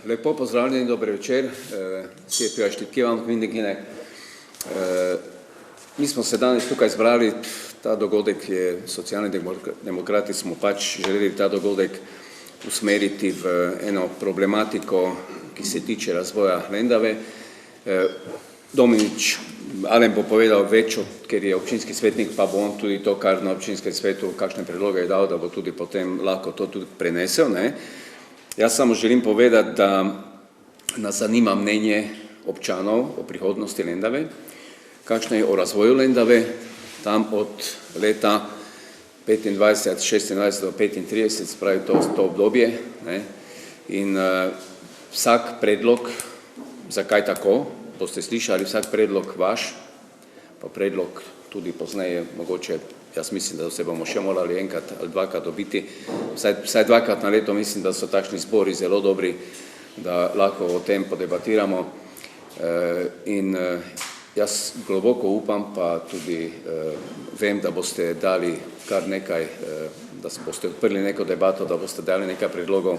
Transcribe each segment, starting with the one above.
Lepo pozdravljeni, dober večer. Szép jó estét kívánok mindenkinek. Mi smo se danes tukaj zbrali, ta dogodek je, socialni demokrati smo pač želeli ta dogodek usmeriti v eno problematiko, ki se tiče razvoja Lendave. Dominič Alen bo povedal več, ker je občinski svetnik, pa bo on tudi to, kar na občinskem svetu, kakšne predloge je dal, da bo tudi potem lahko to tudi prenesel. Jaz samo želim povedati, da nas zanima mnenje občanov o prihodnosti Lendave, kakšno je o razvoju Lendave, tam od leta 25, 26 do 35, spravi to obdobje. In vsak predlog, zakaj tako, boste slišali, vsak predlog vaš, pa predlog tudi pozneje, mogoče, jaz mislim, da se bomo še morali enkrat ali dvakrat dobiti, vsaj dvakrat na leto, mislim, da so takšni zbori zelo dobri, da lahko o tem podebatiramo. In jaz globoko upam, pa tudi vem, da boste dali kar nekaj, da boste odprli neko debato, da boste dali nekaj predlogov,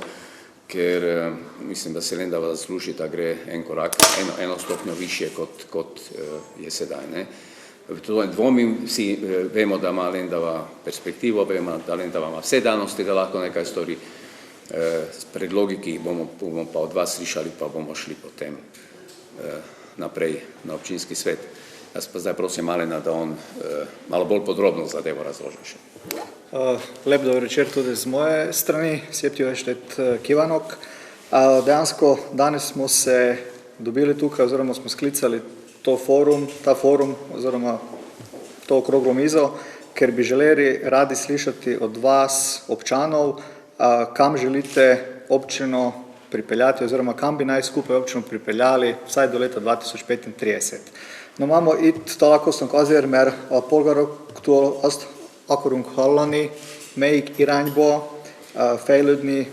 ker mislim, da se Lendava zasluži, da gre en korak, eno stopnjo višje, kot je sedaj. Dvomim, vsi vemo, da ima Lendava perspektivo, vemo, da Lendava ima vse danosti, da lahko nekaj stori. Predlogi, ki bomo pa od vas slišali, pa bomo šli potem naprej na občinski svet. Jaz pa zdaj prosim Alena, da on malo bolj podrobno zadevo razloži še. Lep dober večer tudi z moje strani, Szép jó estét kívánok. Dejansko danes smo se dobili tukaj, oziroma smo sklicali ta forum, oziroma to okroglo mizo, ker bi želeli radi slišati od vas, občanov, kam želite občino pripeljati, oziroma kam bi naj skupaj občino pripeljali vsaj do leta 2035. No, imamo itt találkoztunk azért, mert a polgároktól azt akarunk hallani, melyik irányba fejlődni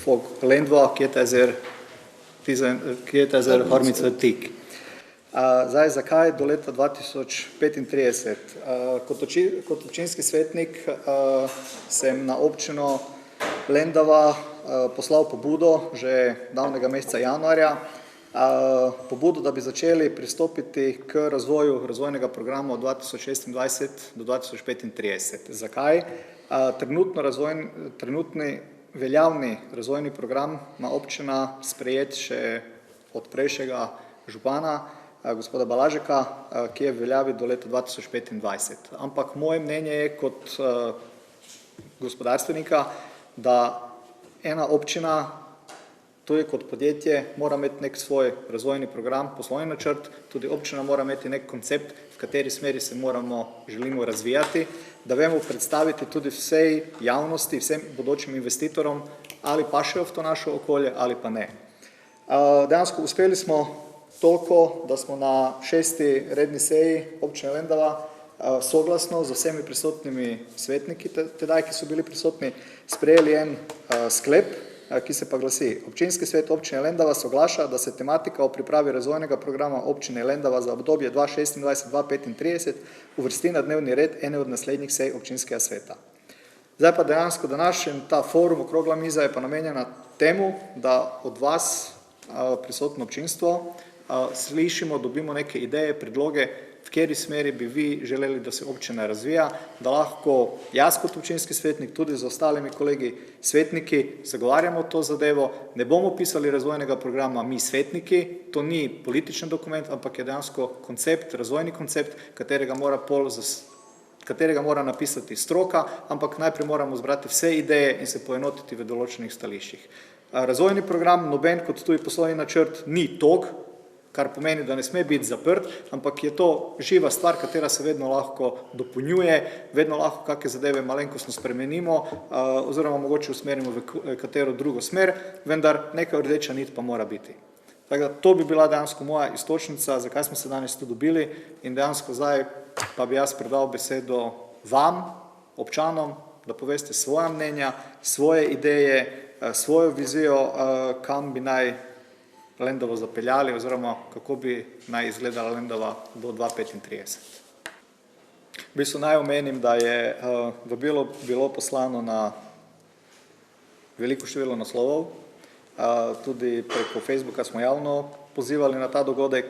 fog Lendva 2035-ig. Zdaj, zakaj do leta 2035? Kot občinski svetnik sem na občino Lendava poslal pobudo že davnega meseca januarja, pobudo, da bi začeli pristopiti k razvoju razvojnega programa od 2026 do 2035. Zakaj? Trenutni veljavni razvojni program ima občina sprejet še od prejšnjega župana, gospoda Balažeka, ki je v veljavi do leta 2025. Ampak moje mnenje je kot gospodarstvenika, da ena občina, tudi kot podjetje, mora imeti nek svoj razvojni program, poslovni načrt, tudi občina mora imeti nek koncept, v kateri smeri se želimo razvijati, da vemo predstaviti tudi vsej javnosti, vsem bodočim investitorom, ali pašejo v to naše okolje, ali pa ne. Dejansko uspeli smo toliko, da smo na 6. redni seji občine Lendava soglasno z vsemi prisotnimi svetniki, tedaj, ki so bili prisotni, sprejeli en sklep, ki se pa glasi: Občinski svet občine Lendava soglaša, da se tematika o pripravi razvojnega programa občine Lendava za obdobje 2026-2035 uvrsti na dnevni red ene od naslednjih sej občinskega sveta. Zdaj pa dejansko današnji ta forum, okrogla miza, je pa namenjena temu, da od vas, prisotno občinstvo, slišimo, dobimo neke ideje, predloge, v kateri smeri bi vi želeli, da se občina razvija, da lahko jaz kot občinski svetnik, tudi z ostalimi kolegi svetniki, zagovarjamo to zadevo. Ne bomo pisali razvojnega programa mi svetniki, to ni političen dokument, ampak je dejansko koncept, razvojni koncept, katerega mora napisati stroka, ampak najprej moramo zbrati vse ideje in se poenotiti v določenih stališčih. Razvojni program, noben kot tudi poslovni načrt, ni tog, kar pomeni, da ne sme biti zaprt, ampak je to živa stvar, katera se vedno lahko dopolnjuje, vedno lahko kakšne zadeve malenkostno spremenimo, oziroma mogoče usmerimo v katero drugo smer, vendar neka rdeča nit pa mora biti. Tako da to bi bila dejansko moja istočnica, zakaj smo se danes tu dobili, in dejansko zdaj pa bi jaz predal besedo vam, občanom, da poveste svoja mnenja, svoje ideje, svojo vizijo, kam bi naj Lendavo zapeljali, oziroma kako bi naj izgledala Lendava do 2035. V bistvu naj omenim, da je vabilo bilo poslano na veliko število naslovov, tudi preko Facebooka smo javno pozivali na ta dogodek.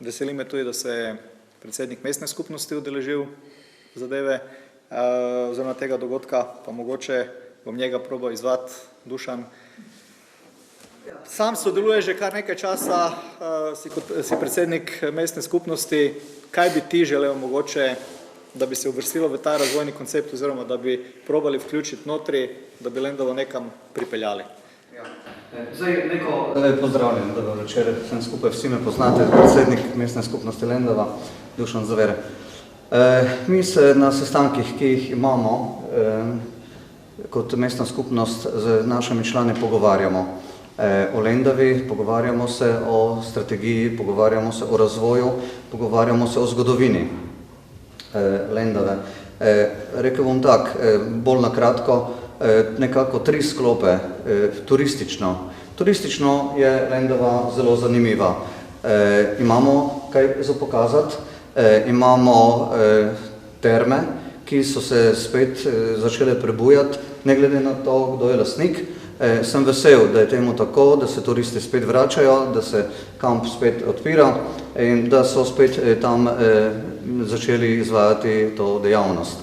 Veseli me tudi, da se je predsednik mestne skupnosti udeležil zadeve oziroma tega dogodka, pa mogoče bom njega probal izvati. Dušan, sam sodeluje že kar nekaj časa, si predsednik mestne skupnosti. Kaj bi ti želel mogoče, da bi se uvrstilo v ta razvojni koncept oziroma da bi probali vključiti notri, da bi Lendovo nekam pripeljali? Zdaj, neko pozdravljam, dobro večer, vsem skupaj, vsi me poznate, predsednik mestne skupnosti Lendava, Dušan Zavere. Mi se na sestankih, ki jih imamo kot mestna skupnost z našimi člani pogovarjamo o Lendavi, pogovarjamo se o strategiji, pogovarjamo se o razvoju, pogovarjamo se o zgodovini Lendave. Rekel bom tak, bolj na kratko, nekako 3 sklope turistično. Turistično je Lendava zelo zanimiva. Imamo kaj za pokazati, imamo terme, ki so se spet začele prebujati, ne glede na to, kdo je lastnik. Sem vesel, da je temu tako, da se turisti spet vračajo, da se kamp spet odpira in da so spet tam začeli izvajati to dejavnost.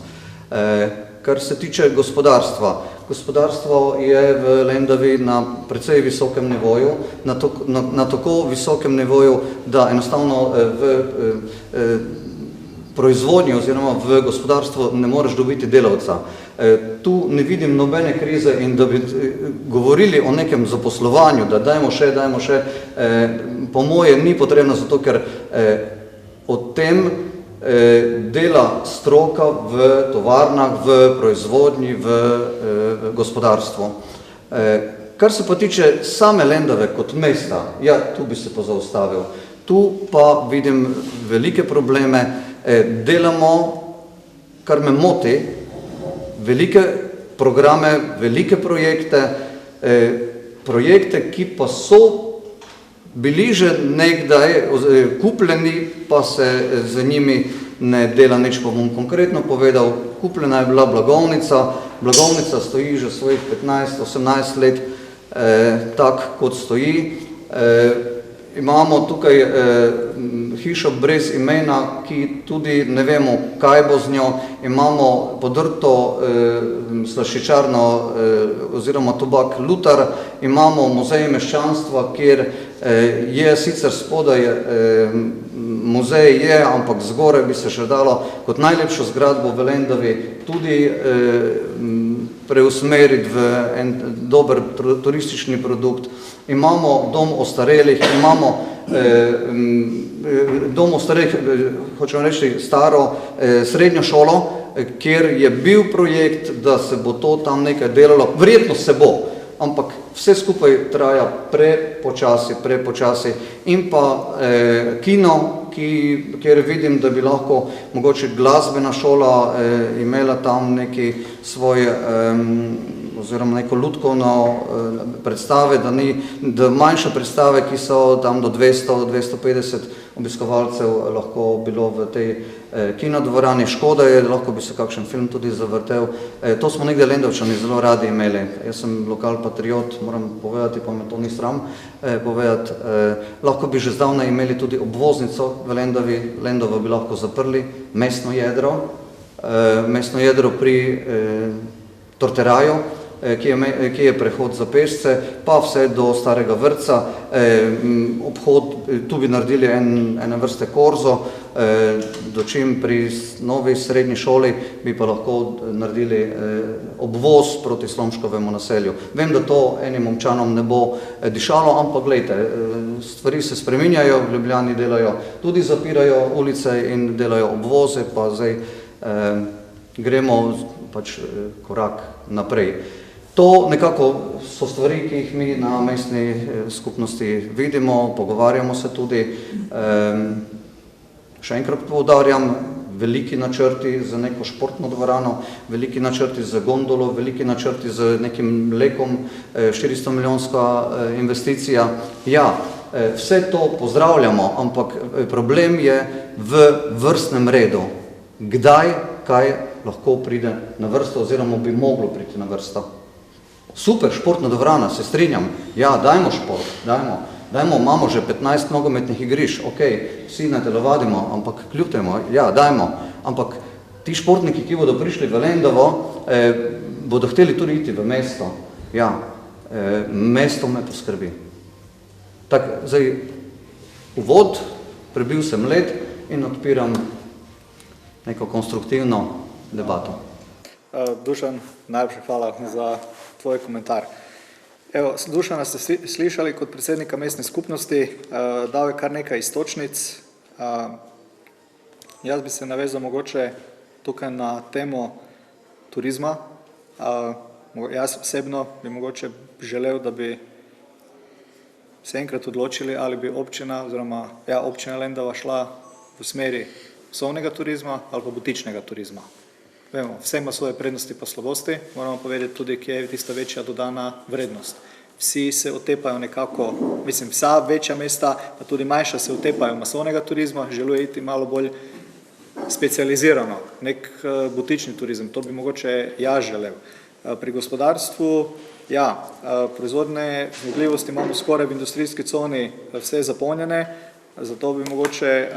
Kar se tiče gospodarstva, gospodarstvo je v Lendavi na precej visokem nivoju, na tako visokem nivoju, da enostavno v proizvodnji oziroma v gospodarstvu ne moreš dobiti delavca. Tu ne vidim nobene krize in da bi govorili o nekem zaposlovanju, da dajmo še, po moje ni potrebno, zato ker o tem dela stroka v tovarnah, v proizvodnji, v gospodarstvu. Kar se pa tiče same Lendave kot mesta, ja, tu bi se pa zaustavil. Tu pa vidim velike probleme, delamo, kar me moti, velike programe, velike projekte, ki pa so bili že nekdaj kupljeni, pa se z njimi ne dela nič. Pa bom konkretno povedal, kupljena je bila blagovnica, blagovnica stoji že svojih 15-18 let, tak kot stoji. Imamo tukaj hišo brez imena, ki tudi ne vemo, kaj bo z njo. Imamo podrto slaščičarno oziroma tobak Lutar, imamo muzej meščanstva, kjer je sicer spodaj muzej je, ampak zgore bi se še dalo kot najlepšo zgradbo v Lendavi tudi preusmeriti v en dober turistični produkt. Imamo dom ostarelih, imamo dom ostarelih, hočem reči, staro srednjo šolo, kjer je bil projekt, da se bo to tam nekaj delalo. Verjetno se bo, ampak vse skupaj traja prepočasi. In pa kino, kjer vidim, da bi lahko mogoče glasbena šola imela tam neki svoj oziroma neko lutkovno predstave, da manjše predstave, ki so tam do 200-250 obiskovalcev lahko bilo v tej kinodvorani. Škoda je, lahko bi se kakšen film tudi zavrtel. To smo nekde Lendavčani zelo radi imeli. Jaz sem lokal patriot, moram povedati, pa me to ni sram povedati. Lahko bi že zdavnaj imeli tudi obvoznico v Lendavi. Lendavo bi lahko zaprli, mestno jedro pri Torteraju, ki je prehod za pešce, pa vse do starega vrtca, obhod, tu bi naredili ene vrste korzo, dočim pri novi srednji šoli bi pa lahko naredili obvoz proti Slomškovemu naselju. Vem, da to enim občanom ne bo dišalo, ampak glejte, stvari se spreminjajo, v Ljubljani delajo, tudi zapirajo ulice in delajo obvoze, pa zdaj gremo pač korak naprej. To nekako so stvari, ki jih mi na mestni skupnosti vidimo, pogovarjamo se tudi. Še enkrat poudarjam, veliki načrti za neko športno dvorano, veliki načrti za gondolo, veliki načrti za nekim lekom, 400 milijonska investicija. Ja, vse to pozdravljamo, ampak problem je v vrstnem redu. Kdaj, kaj lahko pride na vrsto oziroma bi moglo priti na vrsto? Super, športna dvorana, se strinjam, ja, dajmo šport, dajmo, imamo že 15 nogometnih igrišč, ok, vsi ne telovadimo, ampak kljub temu, ja, dajmo, ampak ti športniki, ki bodo prišli v Lendavo, bodo hteli tudi iti v mesto, ja, mesto me poskrbi. Tak, zdaj, uvod, prebil sem led in odpiram neko konstruktivno debato. Dušan, najlepša hvala za tvoj komentar. Evo, Dušana ste slišali kot predsednika mestne skupnosti, dal je kar nekaj istočnic. Jaz bi se navezal mogoče tukaj na temo turizma. Jaz osebno bi mogoče želel, da bi se enkrat odločili, ali bi občina, oziroma občina Lendava šla v smeri poslovnega turizma ali pa butičnega turizma. Vemo, vse ima svoje prednosti pa slabosti, moramo povedati tudi, kje je tista večja dodana vrednost. Vsi se otepajo nekako, mislim, vsa večja mesta, pa tudi manjša se otepajo masovnega turizma, želijo iti malo bolj specializirano, nek butični turizem, to bi mogoče ja želel. Pri gospodarstvu, ja, proizvodne zmogljivosti imamo skoraj v industrijski coni vse zapolnjene, zato bi mogoče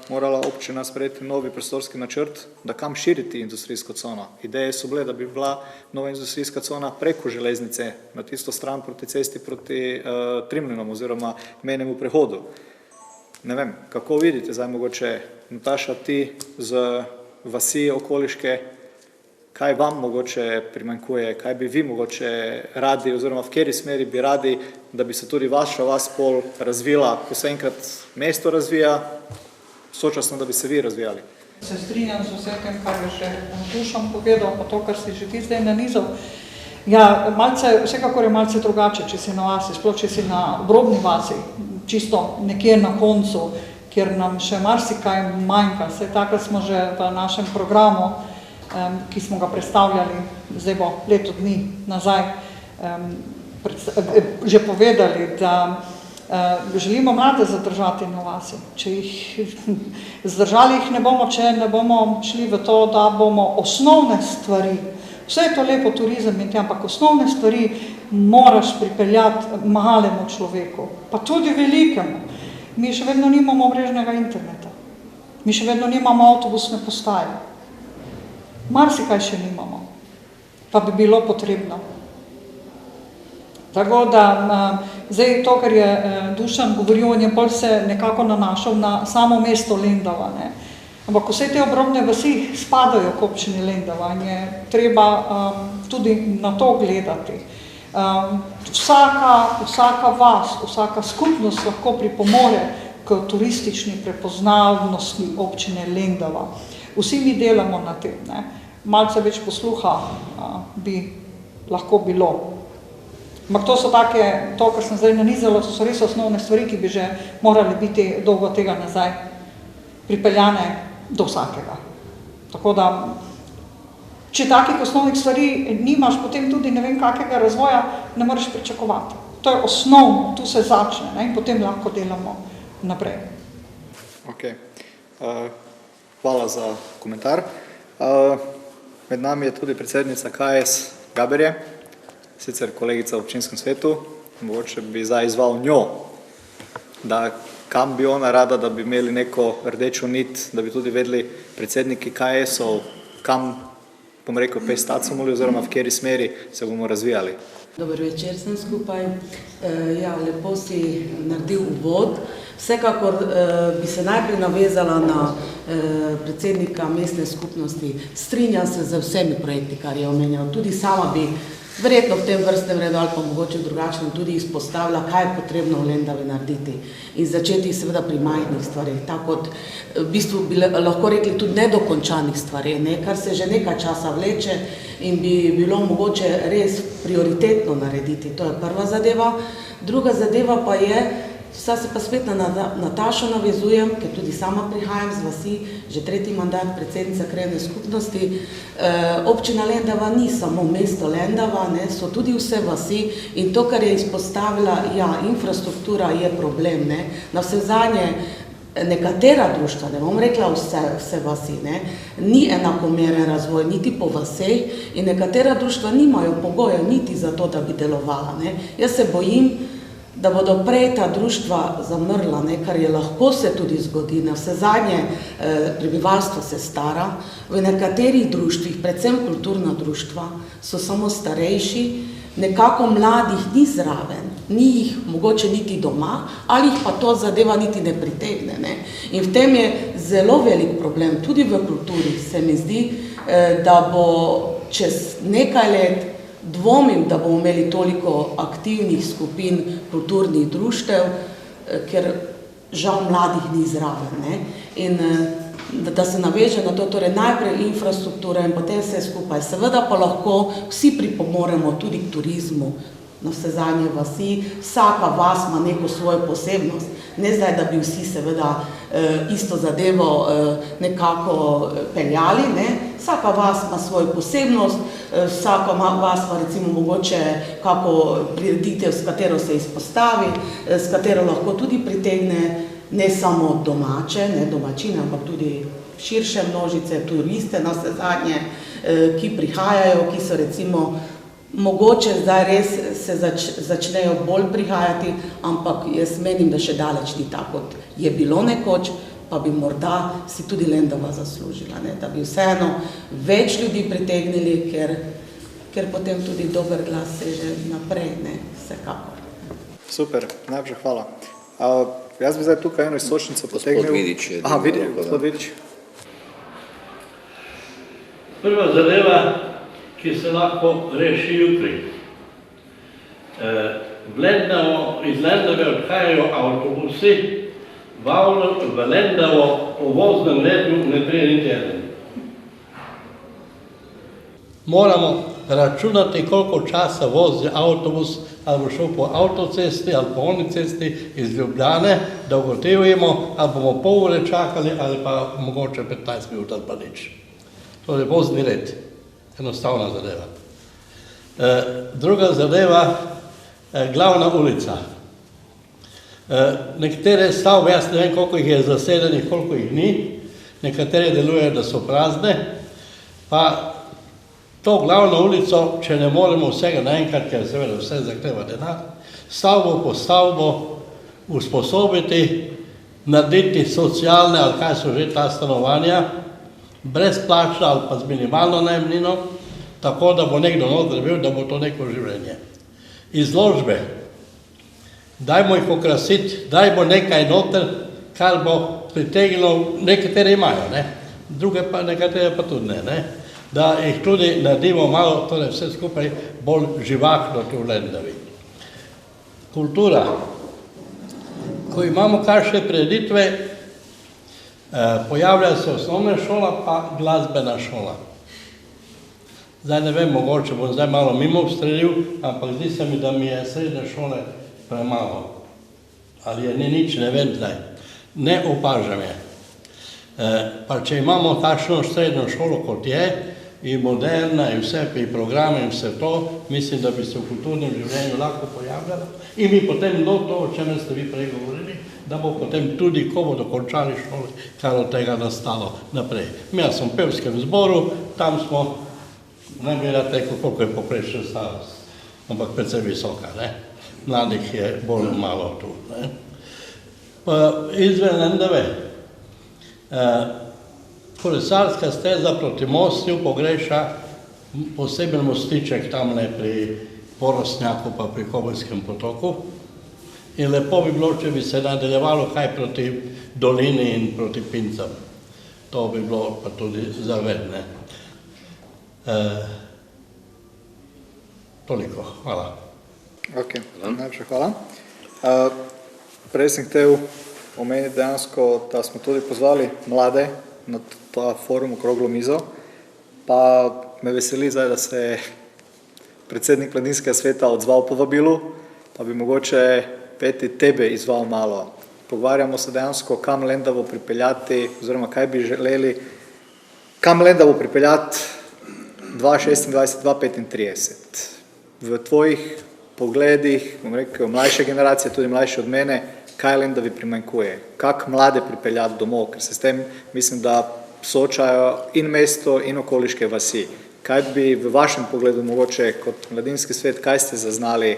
morala občina sprejeti novi prostorski načrt, da kam širiti industrijsko cono. Ideje so bile, da bi bila nova industrijska cona preko železnice, na tisto stran proti cesti proti Trimljenom oziroma mejnemu prehodu. Ne vem, kako vidite zdaj mogoče, Nataša, ti z vasi okoliške, kaj vam mogoče primanjkuje, kaj bi vi mogoče radi oziroma v kateri smeri bi radi, da bi se tudi vaša vas pol razvila, ko se enkrat mesto razvija, sočasno, da bi se vi razvijali. Se strinjam z vsem tem, kar je že Dušan povedal, pa to, kar si že ti zdaj nanizal. Ja, vsekakor je malce drugače, če si na vasi, sploh če si na obrobni vasi, čisto nekje na koncu, kjer nam še marsikaj manjka. Saj takrat smo že v našem programu, ki smo ga predstavljali, zdaj bo leto dni nazaj, že povedali, da želimo mlade zadržati na vasi. Če jih zadržali jih ne bomo, če ne bomo šli v to, da bomo osnovne stvari, vse je to lepo turizem in te, ampak osnovne stvari moraš pripeljati malemu človeku, pa tudi velikemu. Mi še vedno nimamo mrežnega interneta, mi še vedno nimamo avtobusne postaje. Marsikaj še nimamo, pa bi bilo potrebno. Tako da, zdaj to, kar je Dušan govoril, on je bolj se nekako nanašal na samo mesto Lendava, ne. Ampak vse te obrobne vasi spadajo k občini Lendava in je treba tudi na to gledati. Vsaka vas, vsaka skupnost lahko pripomore k turistični prepoznavnosti občine Lendava. Vsi mi delamo na tem, ne. Malce več posluha bi lahko bilo. Ampak to so take, to, kar sem zdaj nanizala, so res osnovne stvari, ki bi že morali biti dolgo tega nazaj pripeljane do vsakega. Tako da, če takih osnovnih stvari nimaš, potem tudi ne vem kakega razvoja ne moreš pričakovati. To je osnovno, tu se začne, ne, in potem lahko delamo naprej. Ok. Hvala za komentar. Med nami je tudi predsednica KS Gaberje, sicer kolegica v občinskem svetu. Mogoče bi zdaj izval njo, da kam bi ona rada, da bi imeli neko rdečo nit, da bi tudi vedeli predsedniki KS-ov, kam, bom rekel, pestacom oziroma v kateri smeri se bomo razvijali. Dober večer vsem skupaj. Ja, lepo si naredil uvod. Vsekakor bi se najprej navezala na predsednika mestne skupnosti. Strinjam se z vsemi projekti, kar je omenjal. Tudi sama bi verjetno v tem vrstnem redu ali pa mogoče drugačno tudi izpostavila, kaj je potrebno v Lendavi narediti in začeti seveda pri majhnih stvarih, tako kot v bistvu bi lahko rekli tudi nedokončanih stvari, ne, kar se že nekaj časa vleče in bi bilo mogoče res prioritetno narediti. To je prva zadeva. Druga zadeva pa je, vsa se pa spet na Natašo navezujem, ker tudi sama prihajam z vasi, že tretji mandat predsednica krajevne skupnosti. Občina Lendava ni samo mesto Lendava, ne, so tudi vse vasi in to, kar je izpostavila, ja, infrastruktura je problem, ne. Navsezadnje nekatera društva, ne bom rekla vse vasi, ne, ni enakomeren razvoj, niti po vaseh in nekatera društva nimajo pogojev niti za to, da bi delovala. Ne. Jaz se bojim, da bodo prej ta društva zamrla, ne, kar je lahko se tudi zgodi. Na vse zadnje prebivalstvo se stara, v nekaterih društvih, predvsem kulturna društva, so samo starejši, nekako mladih ni zraven, ni jih mogoče niti doma, ali jih pa to zadeva niti ne pritegne. Ne. In v tem je zelo velik problem, tudi v kulturi se mi zdi, da bo čez nekaj let, dvomim, da bomo imeli toliko aktivnih skupin kulturnih društev, ker žal mladih ni zraven. Ne. In da se naveže na to, torej najprej infrastruktura in potem vse skupaj. Seveda pa lahko vsi pripomoremo tudi k turizmu, na vse zadnje vasi, vsaka vas ima neko svojo posebnost. Ne zdaj, da bi vsi seveda isto zadevo nekako peljali, ne. Vsaka vas ima svojo posebnost, vsaka vas ima recimo mogoče kako prireditev, s katero se izpostavi, s katero lahko tudi pritegne ne samo domače, ne domačine, ampak tudi širše množice, turiste na vse zadnje, ki prihajajo, ki so recimo mogoče zdaj res se začnejo bolj prihajati, ampak jaz menim, da še daleč ni tako, kot je bilo nekoč, pa bi morda si tudi Lendava zaslužila, ne? Da bi vseeno več ljudi pritegnili, ker potem tudi dober glas seže naprej, ne? Vsekakor. Super, najlepša hvala. Jaz bi zdaj tukaj eno iztočnico potegnil. Gospod Vidič je. Aha, gospod Vidič. Prva zadeva, ki se lahko reši jutri. Iz Lendave odhajajo avtobusi, v Lendavo po voznem redu ne gre niti eden. Moramo računati, koliko časa vozi avtobus, ali bo šel po avtocesti ali po oni cesti iz Ljubljane, da ugotovimo, ali bomo pol ure čakali ali pa mogoče 15 minut ali pa nič. To je vozni red. Enostavna zadeva. Druga zadeva, glavna ulica. Nekatere stavbe, jaz ne vem, koliko jih je zasedenih, koliko jih ni, nekatere delujejo, da so prazne, pa to glavno ulico, če ne moremo vsega naenkrat, ker seveda vse zahteva denar, stavbo po stavbo usposobiti, narediti socialne ali kaj so že ta stanovanja, brezplačna ali pa z minimalno najemnino, tako da bo nekdo noter bil, da bo to neko življenje. Izložbe. Dajmo jih okrasiti, dajmo nekaj noter, kar bo pritegnilo, nekatere imajo, ne? Druge pa, nekatere pa tudi ne? Da jih tudi naredimo malo, torej vse skupaj bolj živahno tu v Lendavi. Kultura. Ko imamo kakšne prireditve, pojavlja se osnovna šola pa glasbena šola. Zdaj ne vem, mogoče bom zdaj malo mimo ustrelil, ampak zdi se mi, da mi je srednje šole premalo. Ali je ni nič, ne vem zdaj. Ne opažam je. Pa če imamo takšno srednjo šolo, kot je, in moderna, in vse, in programe, in vse to, mislim, da bi se v kulturnem življenju lahko pojavljalo. In mi potem to, o čemer ste vi prej govorili, da bo potem tudi, ko bodo končali šolo, kar od tega nastalo naprej. Jaz sem v pevskem zboru, tam smo, ne bi rad rekel, koliko je poprečna starost, ampak predvsem visoka, ne. Mladih je bolj malo tu, ne. Pa izven Lendave, kolesarska steza proti Mostju pogreša poseben mostiček tamle pri Porostnjaku pa pri Kobeljskem potoku. In lepo bi bilo, če bi se nadaljevalo kaj proti dolini in proti Pincam. To bi bilo pa tudi zavedne. Toliko, hvala. Ok, najlepša hvala. Prej sem hotel omeniti dejansko, da smo tudi pozvali mlade na ta forum okroglo mizo, pa me veseli zdaj, da se je predsednik Mladinskega sveta odzval povabilu, pa bi mogoče Peti tebe izval malo. Pogovarjamo se dejansko, kam Lendavo pripeljati, oziroma kaj bi želeli, kam Lendavo pripeljati 2026-2035. V tvojih pogledih, bom rekel, mlajše generacije, tudi mlajše od mene, kaj Lendavi primanjkuje, kako mlade pripeljati domov, ker se s tem mislim, da soočajo in mesto in okoliške vasi. Kaj bi v vašem pogledu mogoče kot mladinski svet, kaj ste zaznali,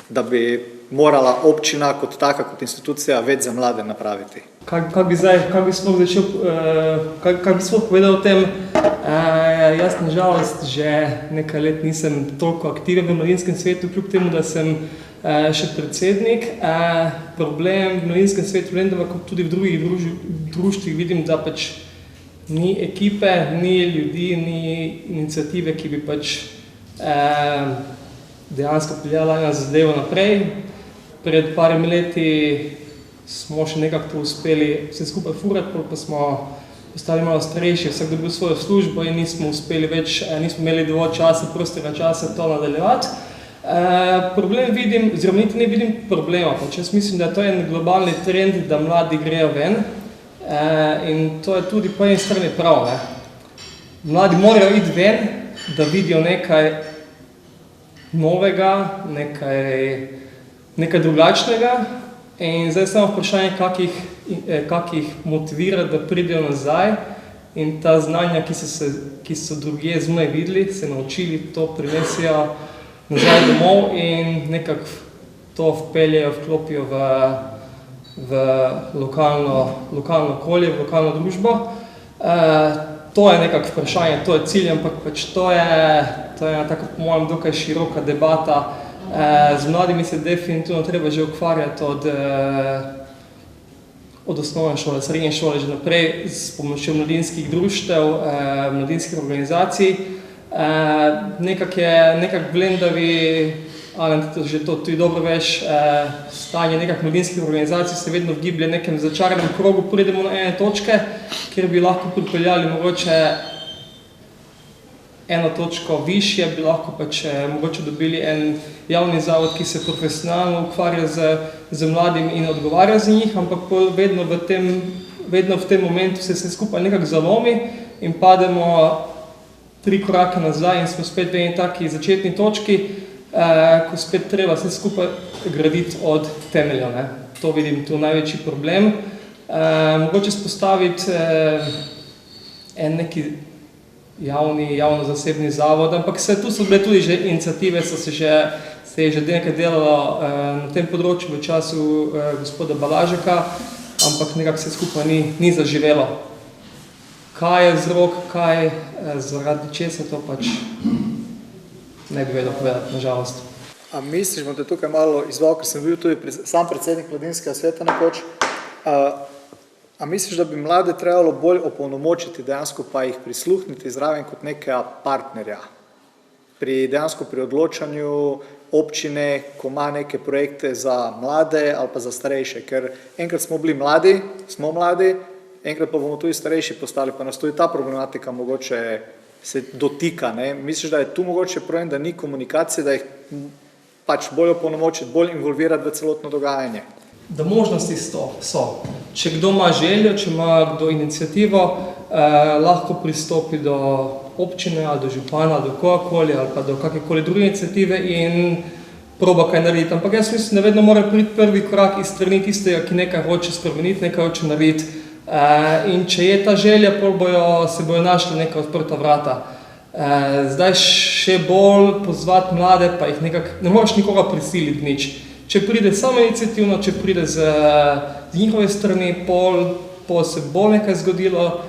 da bi morala občina kot taka, kot institucija več za mlade napraviti? Kak bi sploh začel, kak bi sploh povedal o tem? Jaz nažalost že nekaj let nisem toliko aktiven v mladinskem svetu, kljub temu, da sem še predsednik. Problem v mladinskem svetu Lendava, kot tudi v drugih društvih, vidim, da pač ni ekipe, ni ljudi, ni iniciative, ki bi pač dejansko peljala eno zadevo naprej. Pred parimi leti smo še nekako to uspeli vse skupaj furati, pa smo postali malo starejši, vsak dobil svojo službo in nismo uspeli več, nismo imeli dovolj časa, prostega časa to nadaljevati. Problem vidim, oziroma niti ne vidim problema, pač jaz mislim, da to je en globalni trend, da mladi grejo ven in to je tudi po eni strani prav, ne. Mladi morajo iti ven, da vidijo nekaj novega, nekaj drugačnega in zdaj samo vprašanje, kakih motivira, da pridejo nazaj in ta znanja, ki so drugje zunaj videli, se naučili, to prinesijo nazaj domov in nekako to vpeljejo, vklopijo v lokalno okolje, v lokalno družbo. To je nekako vprašanje, to je cilj, ampak pač to je ena taka, po mojem, dokaj široka debata. Z mladimi se definitivno treba že ukvarjati od osnovne šole, srednje šole že naprej, s pomočjo mladinskih društev, mladinskih organizacij. Nekako v Lendavi, Alen, že to tudi dobro veš, stanje nekak mladinskih organizacij se vedno vgiblje nekem začaranem krogu, pridemo na ene točke, kjer bi lahko pripeljali mogoče eno točko višje, bi lahko pač mogoče dobili en javni zavod, ki se profesionalno ukvarja z mladimi in odgovarja za njih, ampak vedno v tem momentu se vse skupaj nekako zalomi in pademo 3 korake nazaj in smo spet v eni taki začetni točki, ko spet treba vse skupaj graditi od temelja, ne. To vidim tu največji problem. Mogoče spostaviti en neki javno-zasebni zavod, ampak tu so bile tudi že iniciative, se je že nekaj delalo na tem področju v času gospoda Balažeka, ampak nekako se skupaj ni zaživelo. Kaj je vzrok, kaj zaradi česa, to pač ne bi vedel povedati, nažalost. A misliš, bom te tukaj malo izval, ker sem bil tudi sam predsednik mladinskega sveta nekoč, a misliš, da bi mlade trebalo bolj opolnomočiti, dejansko pa jih prisluhniti zraven kot nekega partnerja? Dejansko pri odločanju občine, ko ima neke projekte za mlade ali pa za starejše, ker enkrat smo bili mladi, enkrat pa bomo tudi starejši postali, pa nas tudi ta problematika mogoče se dotika, ne? Misliš, da je tu mogoče problem, da ni komunikacije, da jih pač bolj opolnomočiti, bolj involvirati v celotno dogajanje? Da možnosti so. Če kdo ima željo, če ima kdo inicijativo, lahko pristopi do občine ali do župana, do kogarkoli ali pa do kakekoli druge inicijative in proba kaj narediti. Ampak jaz mislim, da vedno mora priti prvi korak iz strani tistega, ki nekaj hoče spremeniti, nekaj hoče narediti. In če je ta želja, se bojo našli neka odprta vrata. Zdaj še bolj pozvati mlade, pa jih nekako, ne moreš nikoga prisiliti nič. Če pride samo inicijativno, če pride z njihove strani, pol se bo nekaj zgodilo,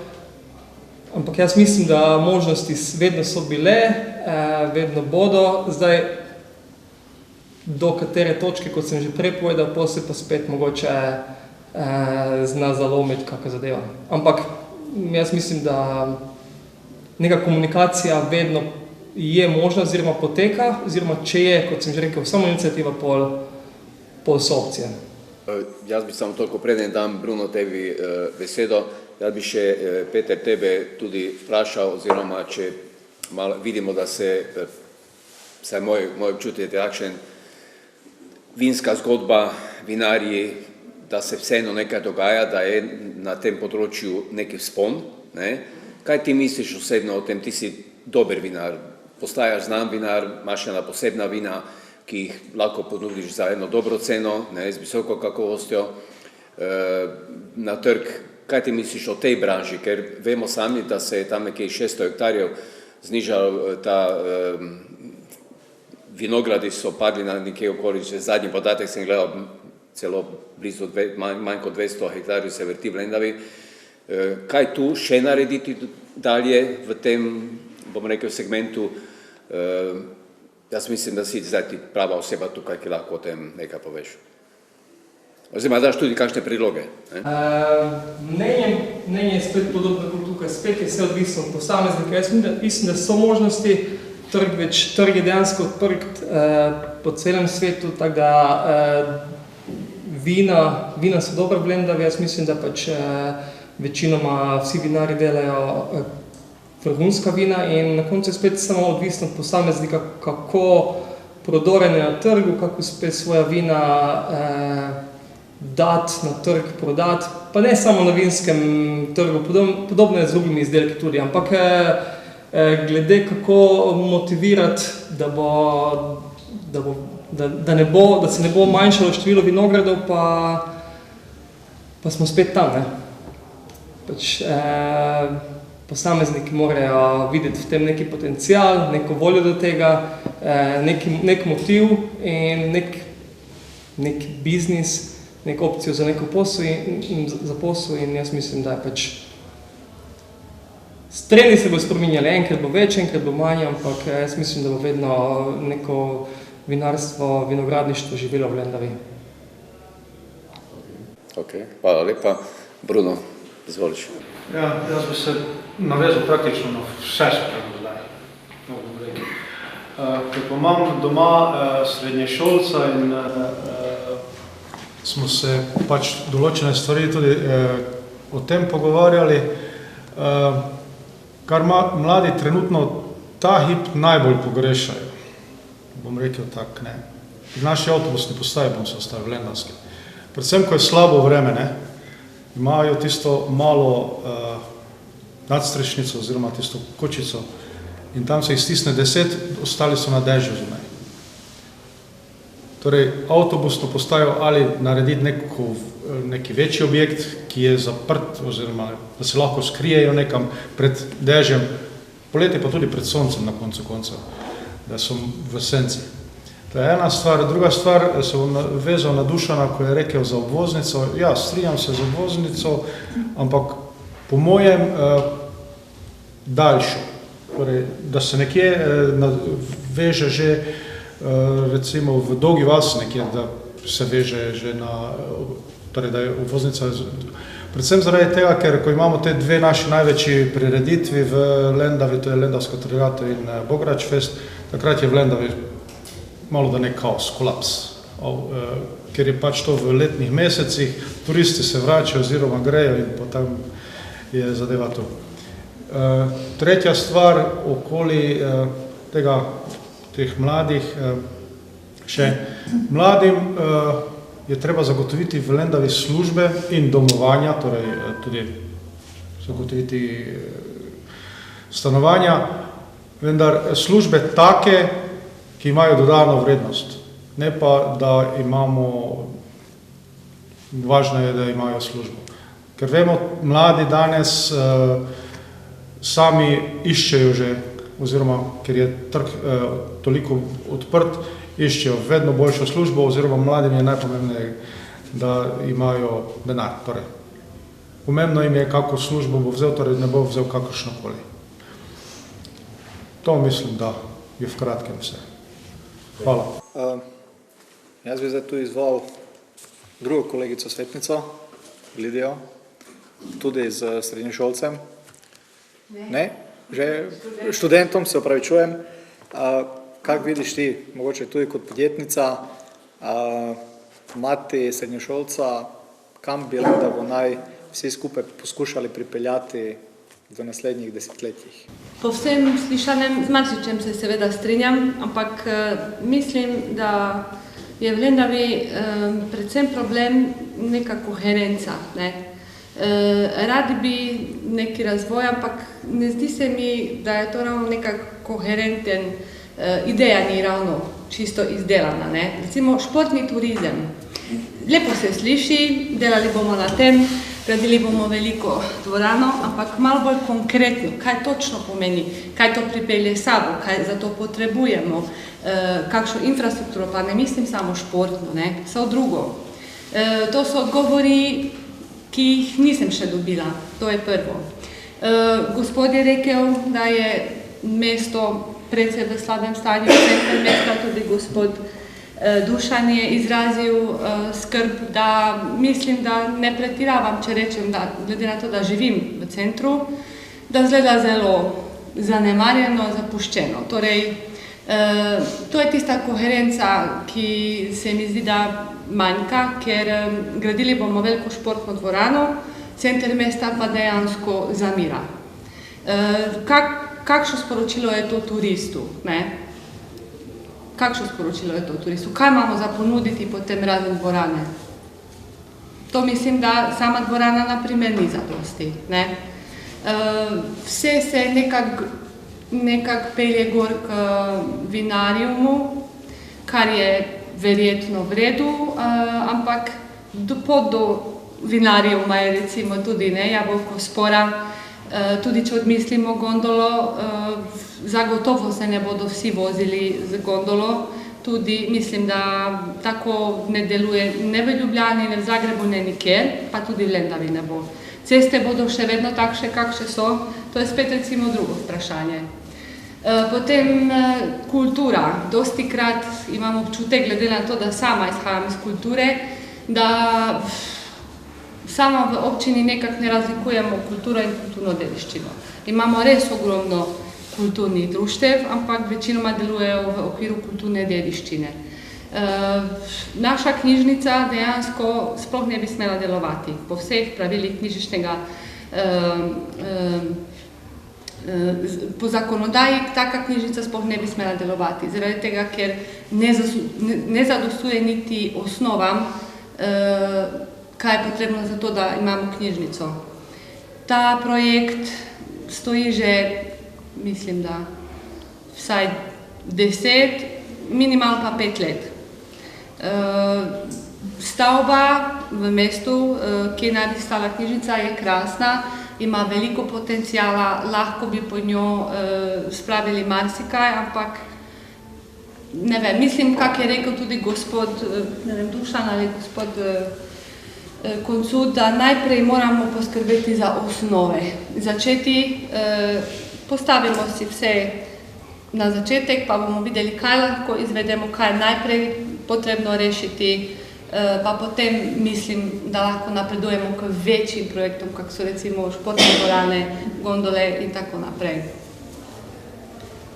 ampak jaz mislim, da možnosti vedno so bile, vedno bodo, zdaj do katere točke, kot sem že prej povedal, pol se pa spet mogoče zna zalomiti kakšna zadeva. Ampak jaz mislim, da neka komunikacija vedno je možna oziroma poteka, oziroma če je, kot sem že rekel, samo inicijativa, pol so opcije. Jaz bi samo toliko preden dam Bruno tebi besedo, jaz bi še Peter tebe tudi vprašal, oziroma če malo vidimo, da se, vsaj moj občutek je takšen, vinska zgodba, vinarji, da se vseeno nekaj dogaja, da je na tem področju neki vzpon, ne? Kaj ti misliš osebno o tem? Ti si dober vinar, postajaš znan vinar, imaš ena posebna vina. ki jih lahko ponudiš za eno dobro ceno, ne, z visoko kakovostjo na trg. Kaj ti misliš o tej branži? Ker vemo sami, da se je tam nekje 600 hektarjev znižal ta vinogradi so padli na nekje okoli, že zadnji podatek sem gledal, celo blizu manj kot 200 hektarjev se vrti v Lendavi. Kaj tu še narediti dalje v tem, bom rekel, segmentu? Jaz mislim, da si zdaj ti prava oseba tukaj, ki lahko o tem nekaj poveš. Oziroma, daš tudi kakšne predloge? Mnenje je spet podobno kot tukaj, spet je vse odvisno od posameznika. Jaz mislim, da so možnosti, trg je dejansko odprt po celem svetu, tako da vina so dobra v Lendavi. Jaz mislim, da pač večinoma vsi vinari delajo vrhunska vina in na koncu je spet samo odvisno od posameznika, kako prodoren je na trgu, kako spet svoja vina dati na trg, prodati, pa ne samo na vinskem trgu, podobno je z drugimi izdelki tudi, ampak glede kako motivirati, da se ne bo manjšalo število vinogradov, pa smo spet tam, ne. Pač posamezniki morajo videti v tem neki potencial, neko voljo do tega, nek motiv in nek biznis, neko opcijo za neko posel in jaz mislim, da je pač trendi se bo spreminjali, enkrat bo več, enkrat bo manj, ampak jaz mislim, da bo vedno neko vinarstvo, vinogradništvo živelo v Lendavi. Ok, hvala lepa. Bruno, izvoliš. Ja, jaz bi se navezal praktično na vse spravo zdaj. Ker pa imam doma srednješolca in smo se pač določene stvari tudi o tem pogovarjali, kar mladi trenutno ta hip najbolj pogrešajo. Bom rekel tak, ne. V naši avtobusni postaji bom se ostavil lendavski. Predvsem, ko je slabo vreme, ne, imajo tisto malo nadstrešnico oziroma tisto kočico in tam se jih stisne 10, ostali so na dežju zunaj. Torej, avtobusno postajo ali narediti neki večji objekt, ki je zaprt oziroma da se lahko skrijejo nekam pred dežjem, poleti pa tudi pred soncem na koncu koncev, da so v senci. To je ena stvar. Druga stvar, se bom vezal na Dušana, ko je rekel za obvoznico. Ja, strinjam se z obvoznico, ampak po mojem daljšo. Torej, da se nekje veže že recimo v Dolgi vas nekje, da se veže že na, torej da je obvoznica, predvsem zaradi tega, ker ko imamo te dve naši največji prireditvi v Lendavi, to je Lendavsko trgato in Bograč Fest, takrat je v Lendavi malo da nek kaos, kolaps, ker je pač to v letnih mesecih, turisti se vračajo oziroma grejo in potem je zadeva to. Tretja stvar okoli teh mladih, še mladim je treba zagotoviti v Lendavi službe in domovanja, torej tudi zagotoviti stanovanja, vendar službe take, ki imajo dodano vrednost, ne pa, da imamo, važno je, da imajo službo. Ker vemo, mladi danes sami iščejo že, oziroma ker je trg toliko odprt, iščejo vedno boljšo službo, oziroma mladim je najpomembneje, da imajo denar. Torej, pomembno jim je, kako službo bo vzel, torej ne bo vzel kakršnokoli. To mislim, da je v kratkem vse. Hvala. Jaz bi zdaj tu izval drugo kolegico svetnico, Lidijo, tudi z srednješolcem. Ne? Že študentom se opravičujem. Kak vidiš ti, mogoče tudi kot podjetnica, mati srednješolca, kam bi Lendavo naj vsi skupaj poskušali pripeljati v naslednjih desetletjih? Po vsem slišanem, z marsičem se seveda strinjam, ampak mislim, da je v Lendavi predvsem problem neka koherenca. Ne? Radi bi neki razvoj, ampak ne zdi se mi, da je to ravno neka koherenten ideja, ni ravno čisto izdelana. Ne? Recimo športni turizem. Lepo se sliši, delali bomo na tem, gradili bomo veliko dvorano, ampak malo bolj konkretno, kaj točno pomeni, kaj to pripelje sabo, kaj za to potrebujemo, kakšno infrastrukturo, pa ne mislim samo športno, ne, vse drugo. To so odgovori, ki jih nisem še dobila, to je prvo. Gospod je rekel, da je mesto predvsej v slabem stanju, center mesta, tudi gospod Dušan je izrazil skrb, da mislim, da ne pretiravam, če rečem, da glede na to, da živim v centru, da zgleda zelo zanemarjeno, zapuščeno. Torej, to je tista koherenca, ki se mi zdi, da manjka, ker gradili bomo veliko športno dvorano, center mesta pa dejansko zamira. Kakšno sporočilo je to turistu, ne? Kakšno sporočilo je to turistu? Kaj imamo za ponuditi potem razen dvorane? To mislim, da sama dvorana naprimer ni zadosti. Vse se nekako pelje gor k vinariumu, kar je verjetno v redu, ampak pot do vinariuma je recimo tudi jabolko spora. Tudi če odmislimo gondolo, zagotovo se ne bodo vsi vozili z gondolo. Tudi mislim, da tako ne deluje ne v Ljubljani, ne v Zagrebu, ne nikjer, pa tudi v Lendavi ne bo. Ceste bodo še vedno takšne, kakšne so, to je spet recimo drugo vprašanje. Potem kultura. Dostikrat imam občutek, glede na to, da sama izhajam iz kulture, da sama v občini nekako ne razlikujemo kulturo in kulturno dediščino. Imamo res ogromno kulturnih društev, ampak večinoma delujejo v okviru kulturne dediščine. Naša knjižnica dejansko sploh ne bi smela delovati. Po vseh pravilih knjižničnega, po zakonodaji taka knjižnica sploh ne bi smela delovati, zaradi tega, ker ne zadostuje niti osnovam, kaj je potrebno za to, da imamo knjižnico. Ta projekt stoji že, mislim, da vsaj 10, minimalno pa 5 let. Stavba v mestu, kjer naj bi stala knjižnica, je krasna, ima veliko potencijala, lahko bi po njo spravili marsikaj, ampak ne vem, mislim, kak je rekel tudi gospod Dušan ali gospod Koncu, da najprej moramo poskrbeti za osnove. Začeti, postavimo si vse na začetek, pa bomo videli, kaj lahko izvedemo, kaj je najprej potrebno rešiti, pa potem mislim, da lahko napredujemo k večjim projektom, kak so recimo športne dvorane, gondole in tako naprej.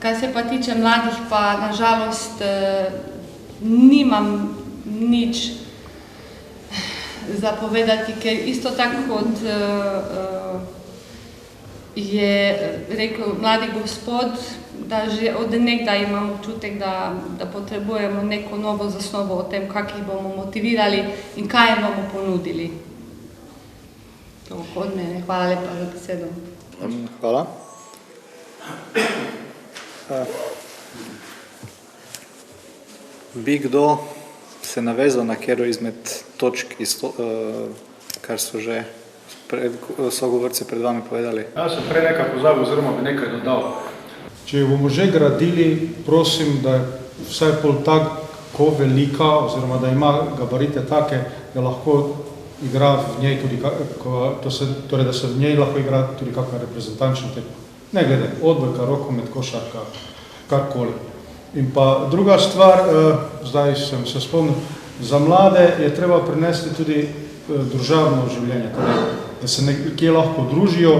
Kaj se pa tiče mladih, pa nažalost nimam nič zapovedati, ker isto tako kot je rekel mladi gospod, da že od nekdaj imam občutek, da potrebujemo neko novo zasnovo o tem, kak jih bomo motivirali in kaj jim bomo ponudili. Toliko od mene. Hvala lepa za besedo. Hvala. Bi kdo se navezal na katero izmed točk, kar so že sogovorci pred vami povedali? Jaz sem prej nekaj pozabil, oziroma bi nekaj dodal. Če bomo že gradili, prosim, da je vsaj pol tako velika, oziroma da ima gabarite take, da lahko igra v njej tudi, torej da se v njej lahko igra tudi kakšna reprezentančna tekma. Ne glede, odbojka, rokomet, košarka, karkoli. In pa druga stvar, zdaj sem se spomnil, za mlade je treba prinesti tudi družabno življenje, torej, da se nekje lahko družijo,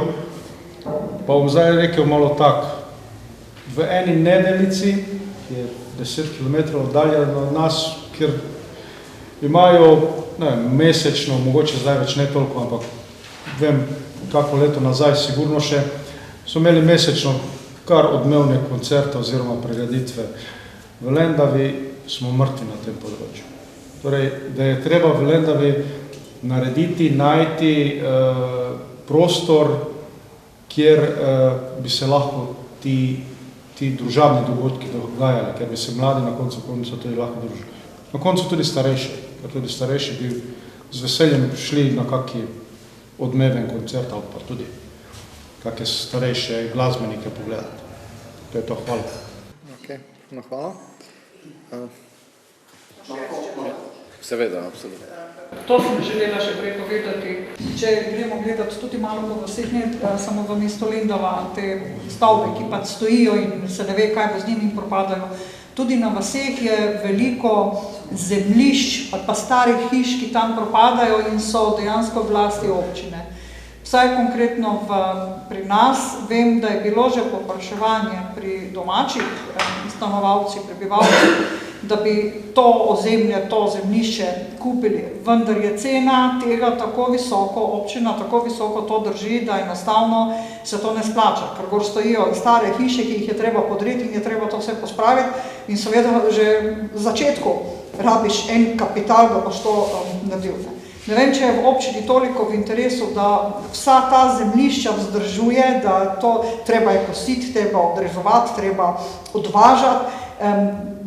pa bom zdaj rekel malo tak. V eni Nedelici, ki je 10 km oddaljena od nas, kjer imajo mesečno, mogoče zdaj več ne toliko, ampak vem, kako leto nazaj, sigurno še, so imeli mesečno kar odmevne koncerte oziroma prireditve. V Lendavi smo mrtvi na tem področju. Torej, da je treba v Lendavi narediti, najti prostor, kjer bi se lahko ti ti družabni dogodki dogajali, ker bi se mladi na koncu tudi lahko družili. Na koncu tudi starejši, ker tudi starejši bi z veseljem prišli na kakšen odmeven koncert ali pa tudi kakšne starejše glasbenike pogledati. To je to, hvala. Ok, no hvala. Seveda, absolutno. To sem želela še prej povedati. Če gremo gledati tudi malo po vseh, ne samo v mesto Lendava, te stavbe, ki pač stojijo in se ne ve, kaj bo z njimi propadajo. Tudi na vseh je veliko zemljišč ali pa starih hiš, ki tam propadajo in so dejansko v lasti občine. Vsaj konkretno pri nas vem, da je bilo že povpraševanje pri domačih stanovalcih, prebivalcih, da bi to ozemlje, to zemljišče kupili, vendar je cena tega tako visoko, občina tako visoko to drži, da enostavno se to ne splača, ker gor stojijo stare hiše, ki jih je treba podreti in je treba to vse pospraviti in seveda že v začetku rabiš en kapital, da boš to naredil. Ne vem, če je v občini toliko v interesu, da vsa ta zemljišča vzdržuje, da to treba je kositi, treba odrezovati, treba odvažati,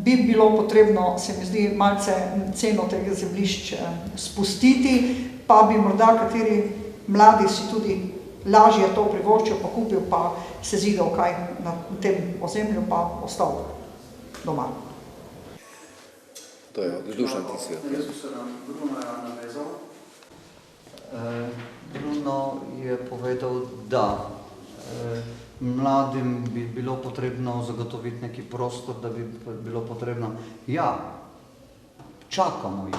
bi bilo potrebno, se mi zdi, malce ceno tega zemljišč spustiti, pa bi morda kateri mladi si tudi lažje to privoščil, pa kupil, pa se zidal kaj na tem ozemlju, pa ostal doma. To je Dušan ti si. Bruno je navezal. Bruno je povedal, da mladim bi bilo potrebno zagotoviti neki prostor, da bi bilo potrebno. Ja, čakamo jih.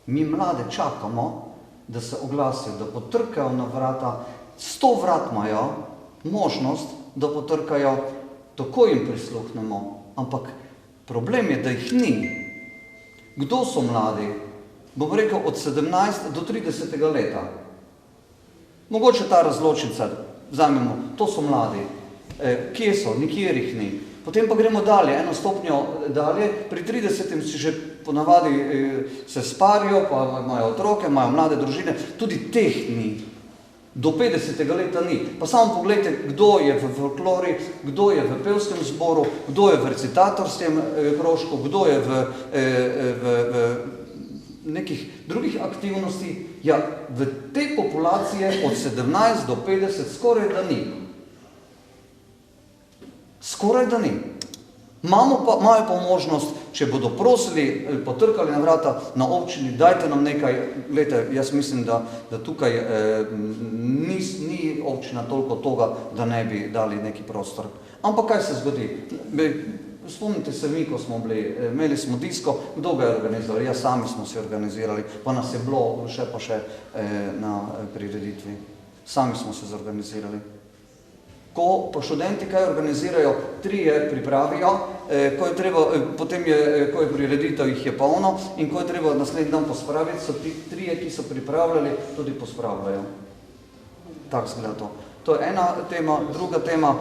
Mi mlade čakamo, da se oglasijo, da potrkajo na vrata. 100 vrat imajo možnost, da potrkajo, tako jim prisluhnemo. Ampak problem je, da jih ni. Kdo so mladi? Bom rekel, od 17 do 30 leta. Mogoče ta razločnica, vzamemo, to so mladi. Kje so? Nikjer jih ni. Potem pa gremo dalje, eno stopnjo dalje. Pri 30 si že ponavadi se sparijo, pa imajo otroke, imajo mlade družine. Tudi teh ni. Do 50. leta ni. Pa samo pogledajte, kdo je v folklori, kdo je v pevskem zboru, kdo je v recitatorskem krožku, kdo je v nekih drugih aktivnosti. Ja, v te populacije od 17 do 50 skoraj da ni. Skoraj da ni. Imajo pa možnost, če bodo prosili, potrkali na vrata na občini, dajte nam nekaj, gledajte, jaz mislim, da tukaj ni občina toliko toga, da ne bi dali neki prostor. Ampak kaj se zgodi? Spomnite se mi, ko smo bili, imeli smo disko, kdo ga je organiziral? Ja, sami smo se organizirali, pa nas je bilo še na prireditvi. Sami smo se zorganizirali. Ko pa študenti kaj organizirajo, 3 pripravijo, potem ko je prireditev, jih je polno in ko je treba naslednji dan pospraviti, so ti 3, ki so pripravljali, tudi pospravljajo. Tako zgleda to. To je ena tema. Druga tema,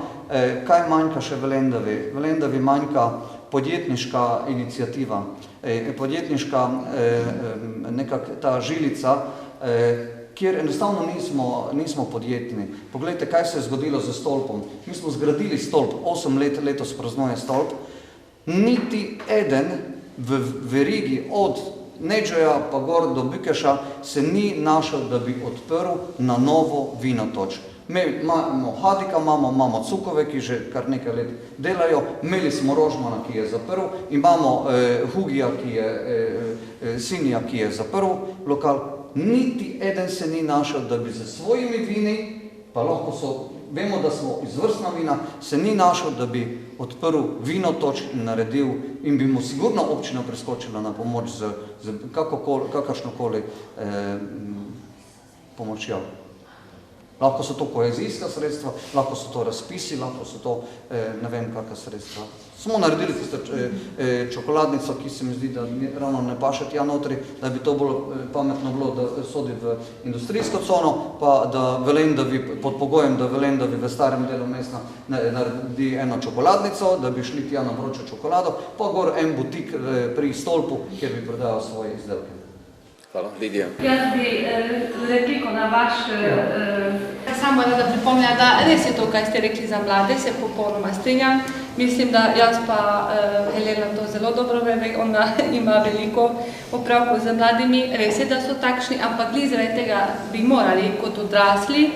kaj manjka še v Lendavi? V Lendavi manjka podjetniška iniciativa, podjetniška nekak ta žilica, kjer enostavno nismo podjetni. Poglejte, kaj se je zgodilo z stolpom. Mi smo zgradili stolp, 8 let letos praznuje stolp, niti eden v verigi od Nedžoja pa gor do Bükeša se ni našel, da bi odprl na novo vinotoč. Imamo Hadika, imamo Cukove, ki že kar nekaj let delajo, imeli smo Rožmana, ki je zaprl, imamo Hugija, Sinija, ki je zaprl lokal. Niti eden se ni našel, da bi z svojimi vini, pa lahko so, vemo, da smo izvrstna vina, se ni našel, da bi odprl vinotoč in naredil in bi mu sigurno občina preskočila na pomoč z kakršnokoli pomočjo. Lahko so to kohezijska sredstva, lahko so to razpisi, lahko so to ne vem kakšna sredstva. Smo naredili tisto čokoladnico, ki se mi zdi, da ravno ne paše tja notri, da bi to bolj pametno bilo, da sodi v industrijsko cono, pa da v Lendavi, pod pogojem, da v Lendavi v starem delu mesta naredi eno čokoladnico, da bi šli tja na vročo čokolado, pa gor en butik pri stolpu, kjer bi prodajal svoje izdelke. Hvala. Lidija. Jaz bi repliko na vaš, samo rada pripomnila, da res je to, kaj ste rekli za mlade, se popolnoma strinjam. Mislim, da jaz pa Helena to zelo dobro ve, ona ima veliko opravkov z mladimi, res je, da so takšni, ampak glih zaradi tega bi morali kot odrasli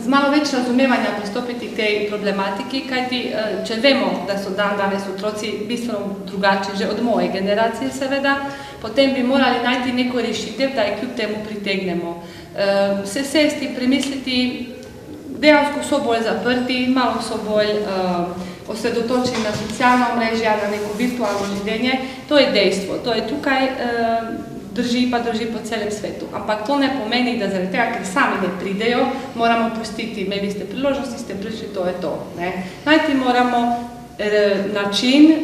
z malo več razumevanja pristopiti k tej problematiki, kajti če vemo, da so danes otroci bistveno drugačni, že od moje generacije seveda, potem bi morali najti neko rešitev, da jih kljub temu pritegnemo. Se sesti, premisliti, dejansko so bolj zaprti, malo so bolj osredotočeni na socialna omrežja, na neko virtualno življenje, to je dejstvo, to je tukaj drži po celem svetu. Ampak to ne pomeni, da zaradi tega, ker sami ne pridejo, moramo pustiti, imeli ste priložnosti, ste prišli, to je to. Najti moramo način,